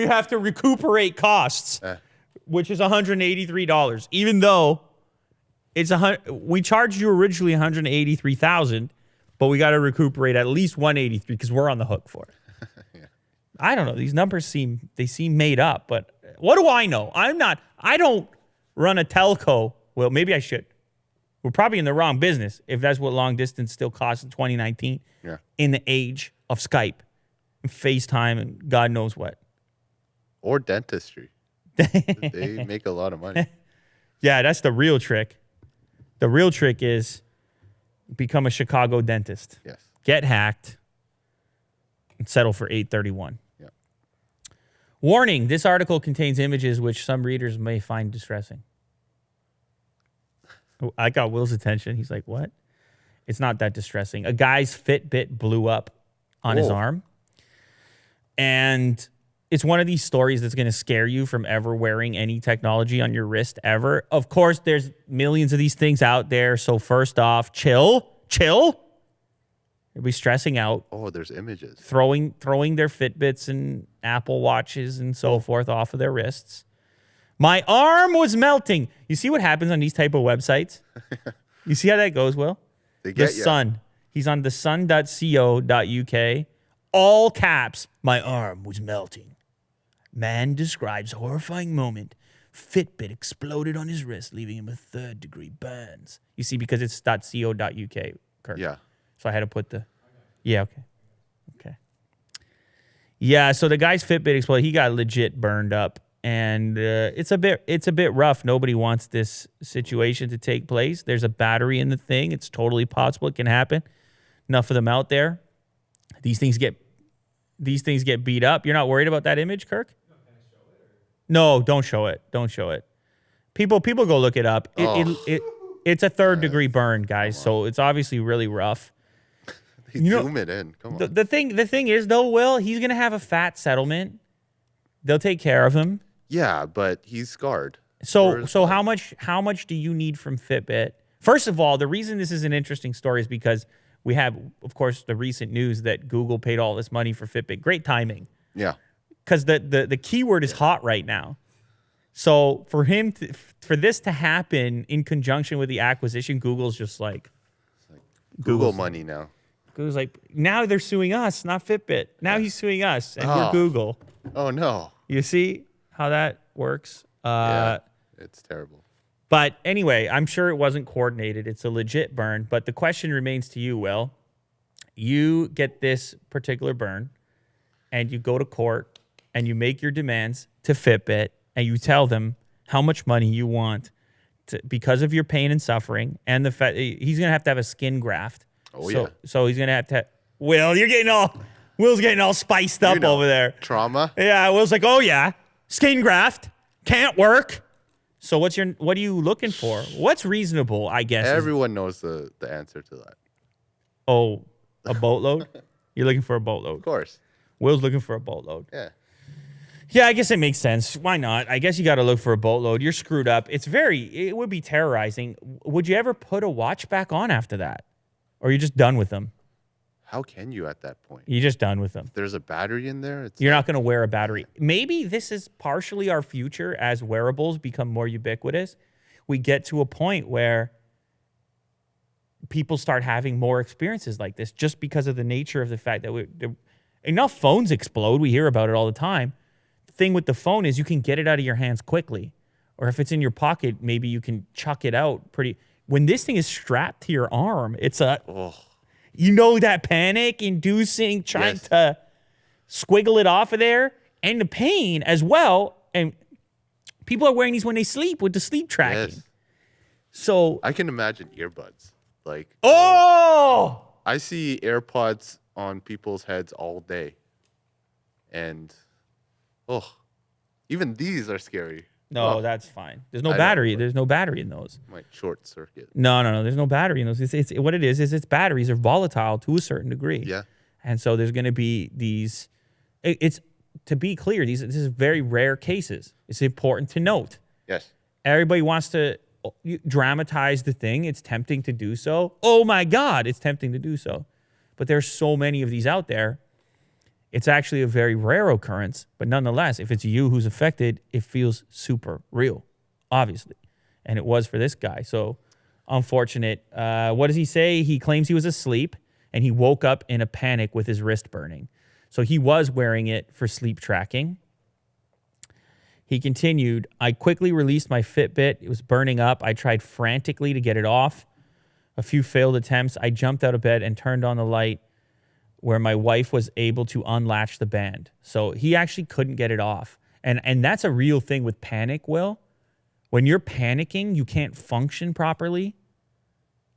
have to recuperate costs, which is $183, even though we charged you originally $183,000, but we got to recuperate at least $183 because we're on the hook for it. Yeah. I don't know. These numbers seem made up, but what do I know? I don't run a telco. Well, maybe I should. We're probably in the wrong business if that's what long distance still costs in 2019 Yeah. in the age of Skype and FaceTime and God knows what. Or dentistry. They make a lot of money. Yeah, that's the real trick. The real trick is become a Chicago dentist. Yes. Get hacked and settle for $831. Yeah. Warning, this article contains images which some readers may find distressing. I got Will's attention. He's like, what? It's not that distressing. A guy's Fitbit blew up on his Whoa. arm. And it's one of these stories that's going to scare you from ever wearing any technology on your wrist ever. Of course, there's millions of these things out there. So first off, chill. They'll be stressing out, Oh, there's images. throwing their Fitbits and Apple Watches and so forth off of their wrists. My arm was melting. You see what happens on these type of websites? You see how that goes, Will? They The get you. Sun. He's on thesun.co.uk. All caps. My arm was melting. Man describes horrifying moment. Fitbit exploded on his wrist, leaving him with third-degree burns. You see, because it's .co.uk, Kirk. Yeah. So I had to put the... Yeah, okay. Yeah, so the guy's Fitbit exploded. He got legit burned up. And it's a bit rough. Nobody wants this situation to take place. There's a battery in the thing. It's totally possible it can happen. Enough of them out there. These things get beat up. You're not worried about that image, Kirk? No, don't show it. Don't show it. People go look it up. It's a third-degree burn, guys. So it's obviously really rough. They zoom it in. Come on. The thing is, though, Will, he's gonna have a fat settlement. They'll take care of him. Yeah, but he's scarred. So how much do you need from Fitbit? First of all, the reason this is an interesting story is because we have, of course, the recent news that Google paid all this money for Fitbit. Great timing. Yeah. Because the keyword is hot right now. So for this to happen in conjunction with the acquisition, Google's just like Google money now. Google's like, now they're suing us, not Fitbit. Now he's suing us, and we're Oh. Google. Oh no. You see how that works? Yeah. It's terrible. But anyway, I'm sure it wasn't coordinated. It's a legit burn. But the question remains to you, Will. You get this particular burn, and you go to court, and you make your demands to Fitbit, and you tell them how much money you want because of your pain and suffering, and the fact he's going to have a skin graft. Oh, so, yeah. So he's going to have to... Will's getting all spiced up over there. Trauma. Yeah, Will's like, oh, yeah, skin graft, can't work. So what are you looking for? What's reasonable, I guess? Everyone knows the answer to that. Oh, a boatload? You're looking for a boatload. Of course. Will's looking for a boatload. Yeah. Yeah, I guess it makes sense. Why not? I guess you got to look for a boatload. You're screwed up. It would be terrorizing. Would you ever put a watch back on after that? Or are you just done with them? How can you at that point? You're just done with them. If there's a battery in there, You're not going to wear a battery. Maybe this is partially our future as wearables become more ubiquitous. We get to a point where people start having more experiences like this just because of the nature of the fact that enough phones explode. We hear about it all the time. The thing with the phone is you can get it out of your hands quickly. Or if it's in your pocket, maybe you can chuck it out pretty. When this thing is strapped to your arm, it's that panic-inducing trying to squiggle it off of there, and the pain as well. And people are wearing these when they sleep with the sleep tracking. Yes. So I can imagine earbuds. Like, I see AirPods on people's heads all day. And, even these are scary. No, Well, that's fine. There's no battery. There's no battery in those. Might short circuit. No. There's no battery in those. It's what it is its batteries are volatile to a certain degree. Yeah. And so there's going to be these. It's to be clear. This is very rare cases. It's important to note. Yes. Everybody wants to dramatize the thing. It's tempting to do so. Oh my God, it's tempting to do so. But there's so many of these out there. It's actually a very rare occurrence, but nonetheless, if it's you who's affected, it feels super real, obviously. And it was for this guy. So unfortunate. What does he say? He claims he was asleep and he woke up in a panic with his wrist burning. So he was wearing it for sleep tracking. He continued, I quickly released my Fitbit. It was burning up. I tried frantically to get it off. A few failed attempts. I jumped out of bed and turned on the light where my wife was able to unlatch the band. So he actually couldn't get it off. And that's a real thing with panic, Will. When you're panicking, you can't function properly.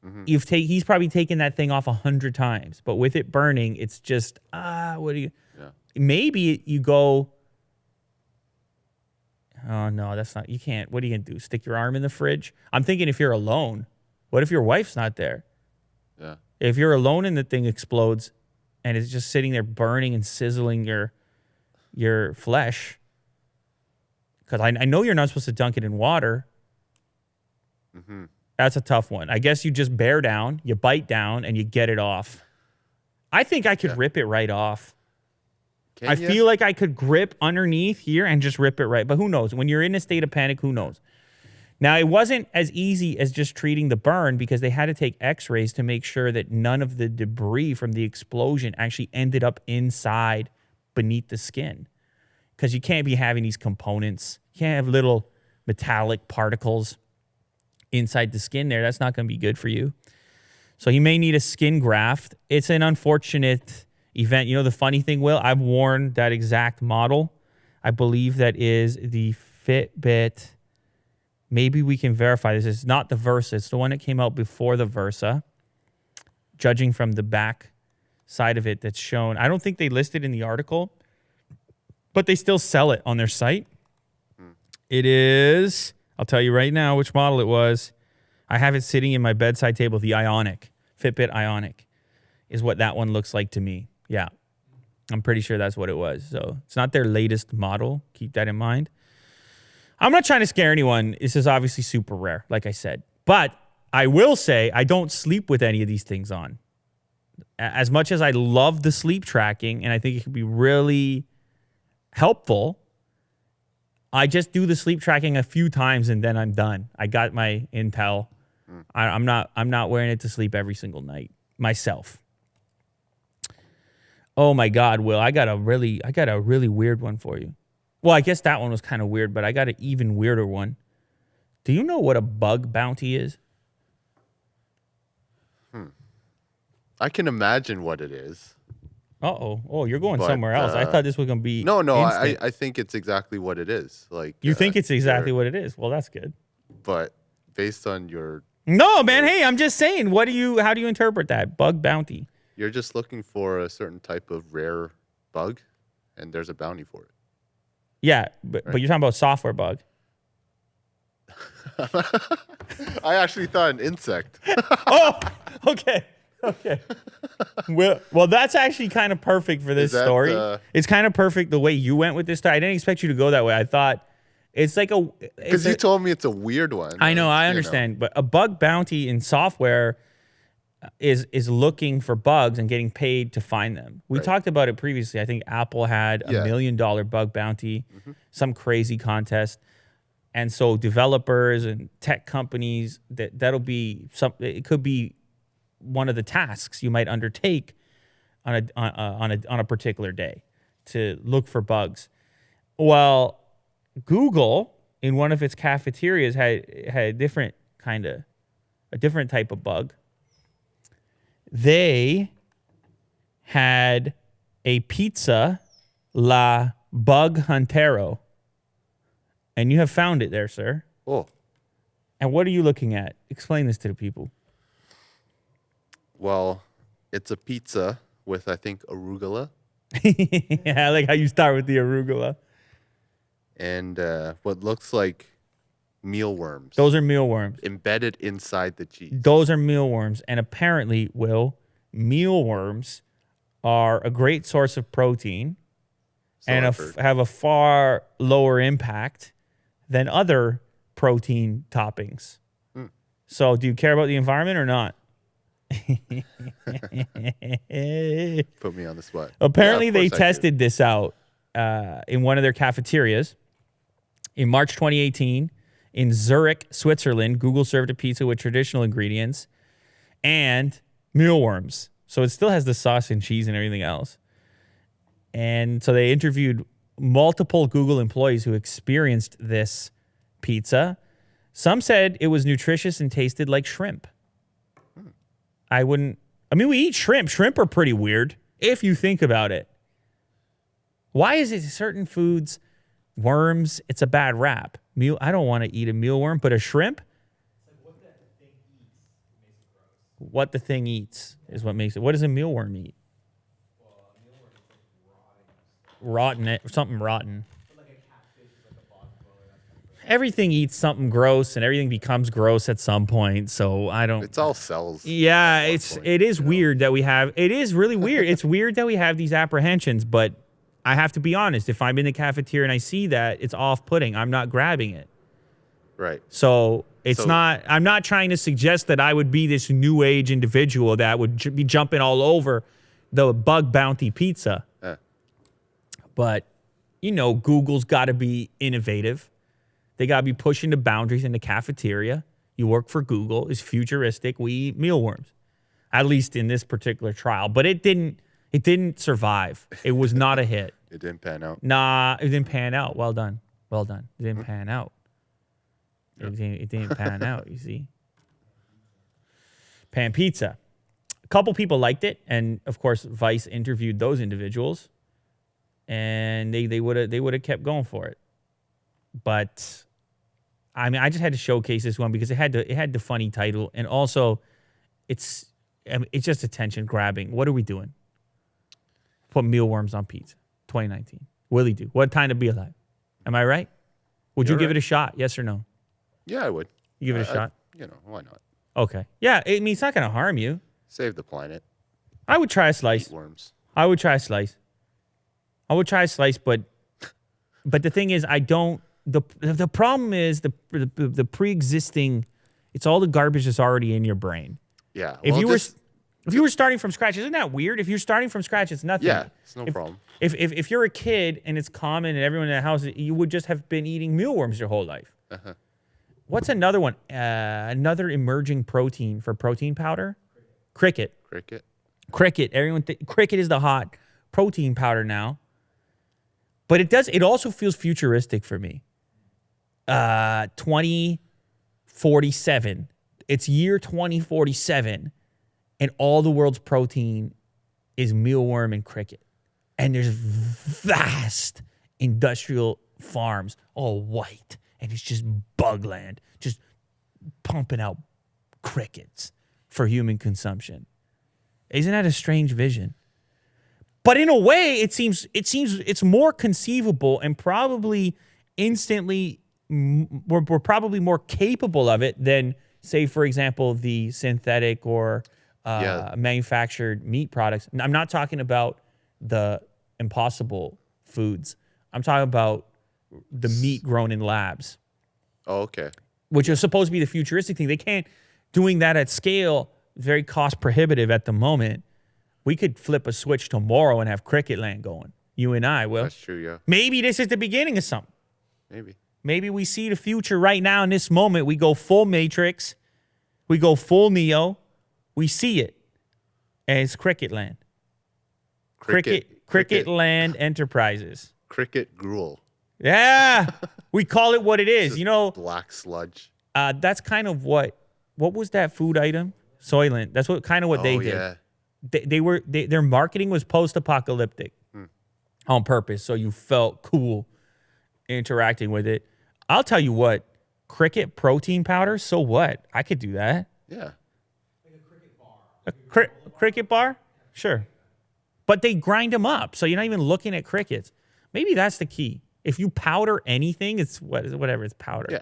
Mm-hmm. He's probably taken that thing off 100 times. But with it burning, it's just, what do you... Yeah. Maybe you go... Oh, no, that's not... You can't... What are you going to do? Stick your arm in the fridge? I'm thinking if you're alone. What if your wife's not there? Yeah. If you're alone and the thing explodes... and it's just sitting there burning and sizzling your flesh. Because I know you're not supposed to dunk it in water. Mm-hmm. That's a tough one. I guess you just bear down, you bite down, and you get it off. I think I could rip it right off. I feel like I could grip underneath here and just rip it right. But who knows? When you're in a state of panic, who knows? Now, it wasn't as easy as just treating the burn because they had to take x-rays to make sure that none of the debris from the explosion actually ended up inside beneath the skin. Because you can't be having these components. You can't have little metallic particles inside the skin there. That's not going to be good for you. So he may need a skin graft. It's an unfortunate event. You know, the funny thing, Will, I've worn that exact model. I believe that is the Fitbit... Maybe we can verify this. It's not the Versa. It's the one that came out before the Versa. Judging from the back side of it that's shown. I don't think they listed in the article, but they still sell it on their site. It is, I'll tell you right now which model it was. I have it sitting in my bedside table, the Ionic. Fitbit Ionic is what that one looks like to me. Yeah, I'm pretty sure that's what it was. So it's not their latest model. Keep that in mind. I'm not trying to scare anyone. This is obviously super rare, like I said. But I will say I don't sleep with any of these things on. As much as I love the sleep tracking, and I think it can be really helpful, I just do the sleep tracking a few times and then I'm done. I got my intel. I'm not wearing it to sleep every single night myself. Oh my God, Will, I got a really weird one for you. Well, I guess that one was kind of weird, but I got an even weirder one. Do you know what a bug bounty is? I can imagine what it is. Uh-oh. Oh, you're going But, somewhere else. I thought this was going to be No, instant. I think it's exactly what it is. Like You think it's exactly you're- what it is? Well, that's good. But based on your, No, man. Hey, I'm just saying. How do you interpret that? Bug bounty. you're just looking for a certain type of rare bug, and there's a bounty for it. Yeah, but you're talking about software bug. I actually thought an insect. Oh, okay. Okay. Well, that's actually kind of perfect for this Is that, story. It's kind of perfect the way you went with this story. I didn't expect you to go that way. I thought it's like Because you told me it's a weird one. I know, Like, I you understand, but a bug bounty in software is looking for bugs and getting paid to find them. We talked about it previously. I think Apple had a $1 million bug bounty, some crazy contest. And so developers and tech companies, that'll be it could be one of the tasks you might undertake on a particular day to look for bugs. Well, Google in one of its cafeterias had a different type of bug. They had a pizza La Bug Huntero. And you have found it there, sir. Oh, And what are you looking at? Explain this to the people. well, it's a pizza with, I think, arugula Yeah, I like how you start with the arugula. and what looks like mealworms Those are mealworms. embedded inside the cheese. Those are mealworms. And apparently, mealworms are a great source of protein So and I've heard. have a far lower impact than other protein toppings. So do you care about the environment or not? Put me on the spot. Apparently, Yeah, of they course I do. tested this out in one of their cafeterias in March 2018 in Zurich, Switzerland. Google served a pizza with traditional ingredients and mealworms. So it still has the sauce and cheese and everything else. And so they interviewed multiple Google employees who experienced this pizza. Some said it was nutritious and tasted like shrimp. I mean, we eat shrimp. Shrimp are pretty weird if you think about it. Why is it certain foods, worms, it's a bad rap? I don't want to eat a mealworm, but a shrimp? What the thing eats is what makes it. What does a mealworm eat? Rotten, something rotten. Everything eats something gross, and everything becomes gross at some point. So I don't. It's all cells. Yeah, at one point, it is you know? weird that we have. It is really weird. It's weird that we have these apprehensions, but I have to be honest. If I'm in the cafeteria and I see that, it's off-putting. I'm not grabbing it. Right. So it's So- not. I'm not trying to suggest that I would be this new age individual that would be jumping all over the bug bounty pizza. But Google's got to be innovative. They got to be pushing the boundaries in the cafeteria. You work for Google. It's futuristic. We eat mealworms, at least in this particular trial. But it didn't survive. It was not a hit. It didn't pan out. Nah, it didn't pan out. Well done. Well done. It didn't pan out. It didn't pan out, you see. Pan pizza. A couple people liked it. And, of course, Vice interviewed those individuals. And they would have kept going for it. But I mean, I just had to showcase this one because it had the funny title, and also it's just attention grabbing. What are we doing? Put mealworms on pizza. 2019. Will he do? What time to be alive? Am I right? Would you You're give it right. a shot? Yes or no? Yeah, I would. You give it a shot? Why not? Okay. Yeah, I mean, it's not going to harm you. Save the planet. I would try a slice. Eat worms. I would try a slice. But the thing is, I don't. The problem is the pre-existing. It's all the garbage that's already in your brain. Yeah. If well, you were starting from scratch, isn't that weird? If you're starting from scratch, it's nothing. Yeah, it's no problem. If you're a kid and it's common and everyone in the house, you would just have been eating mealworms your whole life. What's another one? Another emerging protein for protein powder? Cricket. Cricket. Cricket is the hot protein powder now. But it also feels futuristic for me. 20 2047. It's year 2047, and all the world's protein is mealworm and cricket. And there's vast industrial farms, all white, and it's just bugland, just pumping out crickets for human consumption. Isn't that a strange vision? But in a way, it seems it's more conceivable and probably instantly we're probably more capable of it than, say, for example, the synthetic or manufactured meat products. I'm not talking about the impossible foods. I'm talking about the meat grown in labs. Oh, okay. Which is supposed to be the futuristic thing. They can't doing that at scale. Very cost prohibitive at the moment. We could flip a switch tomorrow and have cricket land going. You and I will. That's true, yeah. Maybe this is the beginning of something. Maybe. Maybe we see the future right now in this moment. We go full Matrix. We go full Neo. We see it. And it's cricket land. Cricket Land Enterprises. Cricket gruel. Yeah. We call it what it is. Just you know, black sludge. That's kind of what was that food item? Soylent. That's what they did. Yeah. Their marketing was post-apocalyptic on purpose, so you felt cool interacting with it. I'll tell you what, cricket protein powder, so what? I could do that. Yeah. Like a cricket bar. A cricket bar? Sure. But they grind them up, so you're not even looking at crickets. Maybe that's the key. If you powder anything, it's whatever, it's powder. Yeah.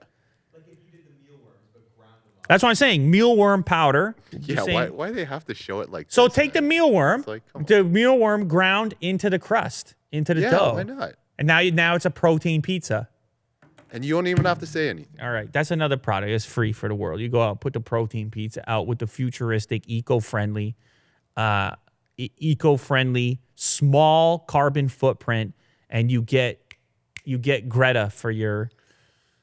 Like if you did the mealworms, but ground them up. That's what I'm saying. Mealworm powder. Yeah, why do they have to show it like So this, take man? the mealworm, It's like, come on. the mealworm ground into the crust, into the dough. Why not? And now it's a protein pizza. And you don't even have to say anything. All right, that's another product. It's free for the world. You go out, put the protein pizza out with the futuristic, eco-friendly, small carbon footprint, and you get Greta for your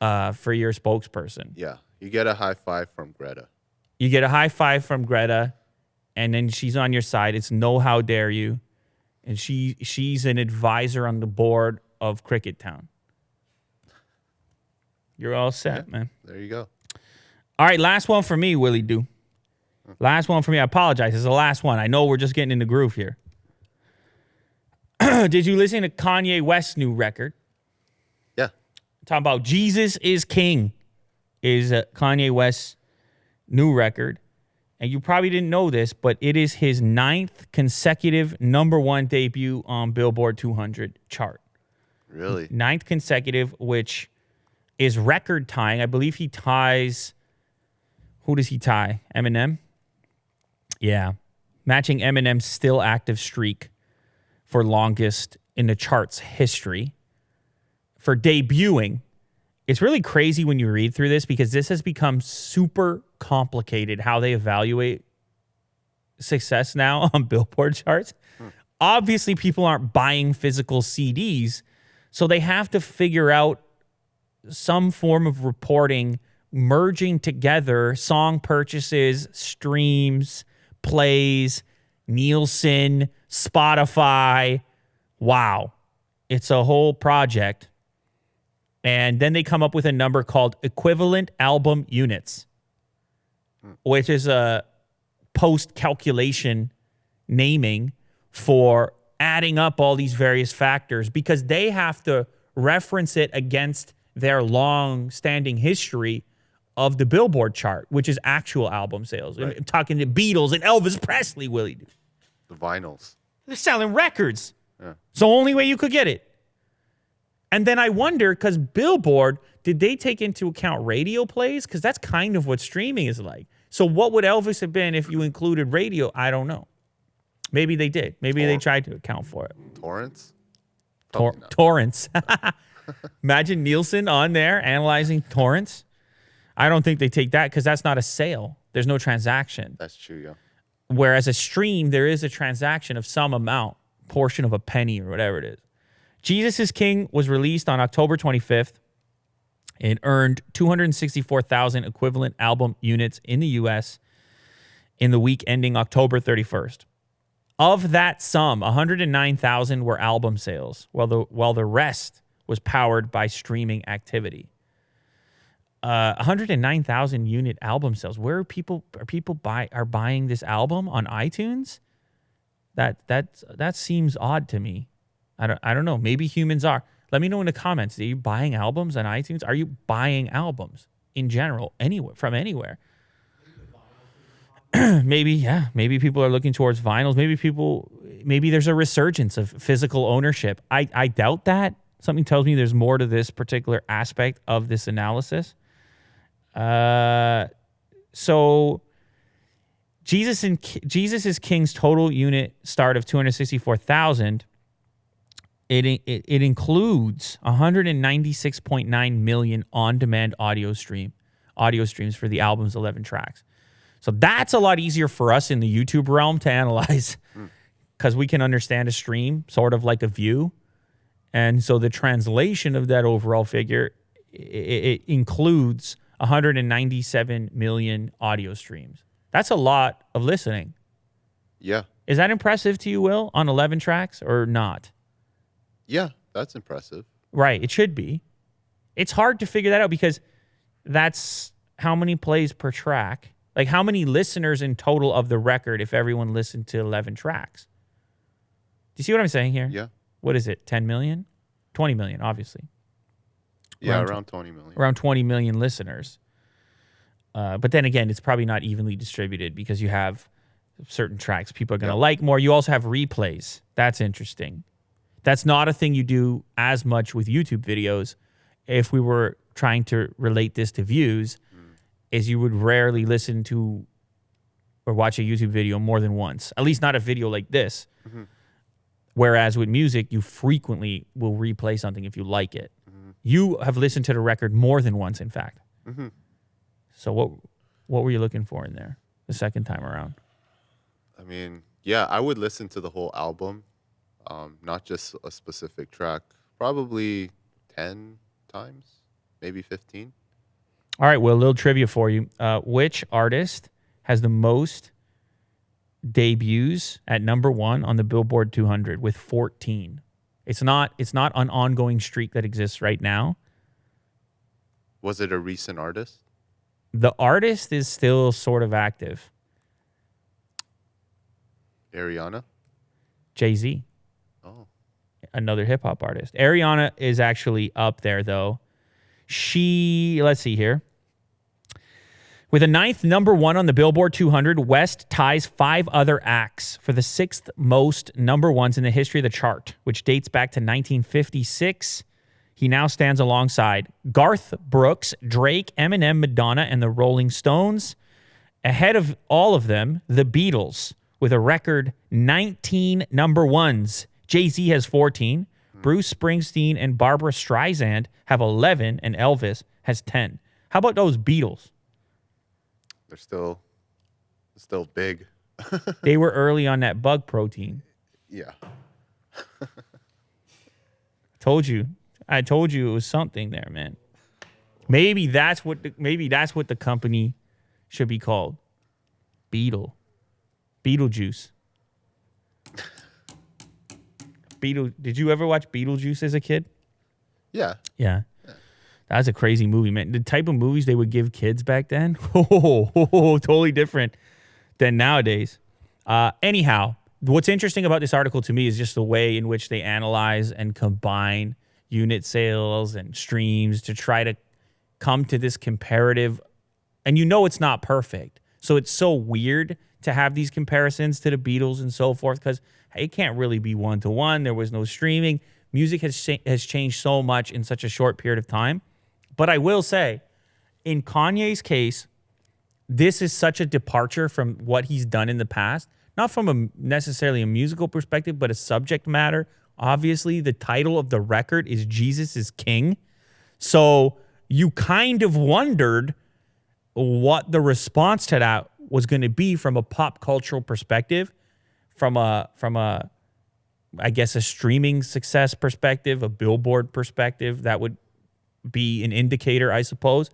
spokesperson. Yeah. You get a high five from Greta. You get a high five from Greta, and then she's on your side. It's no how dare you, and she's an advisor on the board of Cricket Town. You're all set, man. There you go. All right, last one for me, Willie Do. Last one for me. I apologize. It's the last one. I know we're just getting in the groove here. Did you listen to Kanye West's new record? Yeah. Talking about Jesus is King is Kanye West's new record. And you probably didn't know this, but it is his 9th consecutive #1 debut on Billboard 200 chart. Really? 9th consecutive, which is record tying. I believe he ties... Who does he tie? Eminem? Yeah. Matching Eminem's still active streak for longest in the chart's history. For debuting, it's really crazy when you read through this because this has become super complicated how they evaluate success now on Billboard charts. Obviously, people aren't buying physical CDs, so they have to figure out some form of reporting, merging together song purchases, streams, plays, Nielsen, Spotify. Wow. It's a whole project. And then they come up with a number called equivalent album units, which is a post-calculation naming for adding up all these various factors because they have to reference it against their long-standing history of the Billboard chart, which is actual album sales. Right. I'm talking to Beatles and Elvis Presley, Willie. The vinyls. They're selling records. Yeah. It's the only way you could get it. And then I wonder, because Billboard, did they take into account radio plays? Because that's kind of what streaming is like. So what would Elvis have been if you included radio? I don't know. Maybe they did. Maybe they tried to account for it. Torrents? Torrents. Imagine Nielsen on there analyzing torrents. I don't think they take that because that's not a sale. There's no transaction. That's true, yeah. Whereas a stream, there is a transaction of some amount, portion of a penny or whatever it is. Jesus is King was released on October 25th. It earned 264,000 equivalent album units in the U.S. in the week ending October 31st. Of that sum, 109,000 were album sales, while the rest was powered by streaming activity. 109,000 unit album sales. Where are people buying this album on iTunes? That seems odd to me. I don't know. Maybe humans are. Let me know in the comments. Are you buying albums on iTunes? Are you buying albums in general anywhere from anywhere? Maybe people are looking towards vinyls. Maybe there's a resurgence of physical ownership. I doubt that. Something tells me there's more to this particular aspect of this analysis. So Jesus is King's total unit start of 264,000. It includes 196.9 million on-demand audio streams for the album's 11 tracks. So that's a lot easier for us in the YouTube realm to analyze because we can understand a stream sort of like a view. And so the translation of that overall figure, it includes 197 million audio streams. That's a lot of listening. Yeah. Is that impressive to you, Will, on 11 tracks or not? Yeah, that's impressive. Right, it should be. It's hard to figure that out because that's how many plays per track. Like how many listeners in total of the record if everyone listened to 11 tracks? Do you see what I'm saying here? Yeah. What is it, 10 million? 20 million, obviously. Yeah, around 20 million. Around 20 million listeners. But then again, it's probably not evenly distributed because you have certain tracks people are going to like more. You also have replays. That's interesting. That's not a thing you do as much with YouTube videos. If we were trying to relate this to views, is you would rarely listen to or watch a YouTube video more than once. At least not a video like this. Mm-hmm. Whereas with music, you frequently will replay something if you like it. Mm-hmm. You have listened to the record more than once, in fact. Mm-hmm. So what were you looking for in there the second time around? I mean, yeah, I would listen to the whole album, not just a specific track. Probably 10 times, maybe 15. All right, well, a little trivia for you. Which artist has the most debuts at number one on the Billboard 200 with 14? It's not an ongoing streak that exists right now. Was it a recent artist? The artist is still sort of active. Ariana? Jay-Z. Oh. Another hip-hop artist. Ariana is actually up there, though. Let's see here. With a ninth number one on the Billboard 200, West ties 5 other acts for the 6th most number ones in the history of the chart, which dates back to 1956. He now stands alongside Garth Brooks, Drake, Eminem, Madonna, and the Rolling Stones. Ahead of all of them, the Beatles, with a record 19 number ones. Jay-Z has 14. Bruce Springsteen and Barbra Streisand have 11, and Elvis has 10. How about those Beatles? They're still big. They were early on that bug protein. Yeah. I told you it was something there, man. Maybe that's what the company should be called. Beetlejuice. Did you ever watch Beetlejuice as a kid? Yeah. Yeah. That's a crazy movie, man. The type of movies they would give kids back then, totally different than nowadays. Anyhow, what's interesting about this article to me is just the way in which they analyze and combine unit sales and streams to try to come to this comparative. And you know it's not perfect. So it's so weird to have these comparisons to the Beatles and so forth because it can't really be one-to-one. There was no streaming. Music has changed so much in such a short period of time. But I will say, in Kanye's case, this is such a departure from what he's done in the past. Not from necessarily a musical perspective, but a subject matter. Obviously, the title of the record is Jesus is King. So you kind of wondered what the response to that was going to be from a pop cultural perspective, from a I guess a streaming success perspective, a Billboard perspective. That would be an indicator, I suppose.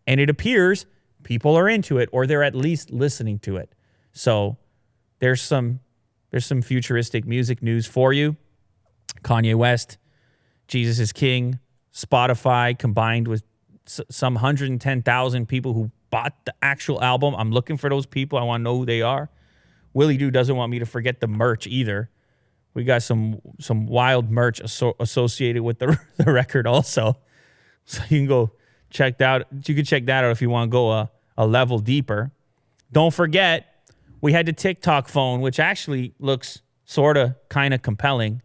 And it appears people are into it, or they're at least listening to it. So there's some futuristic music news for you. Kanye West, Jesus is King, Spotify combined with some 110,000 people who bought the actual album. I'm looking for those people. I want to know who they are. Willie Doo doesn't want me to forget the merch either. We got some wild merch associated with the record also. So you can go check that out. You can check that out if you want to go a level deeper. Don't forget, we had the TikTok phone, which actually looks sort of kind of compelling.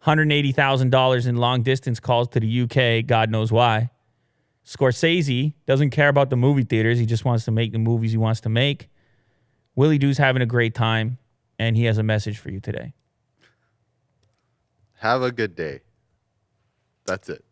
$180,000 in long distance calls to the UK. God knows why. Scorsese doesn't care about the movie theaters. He just wants to make the movies he wants to make. Willie Doo's having a great time, and he has a message for you today. Have a good day. That's it.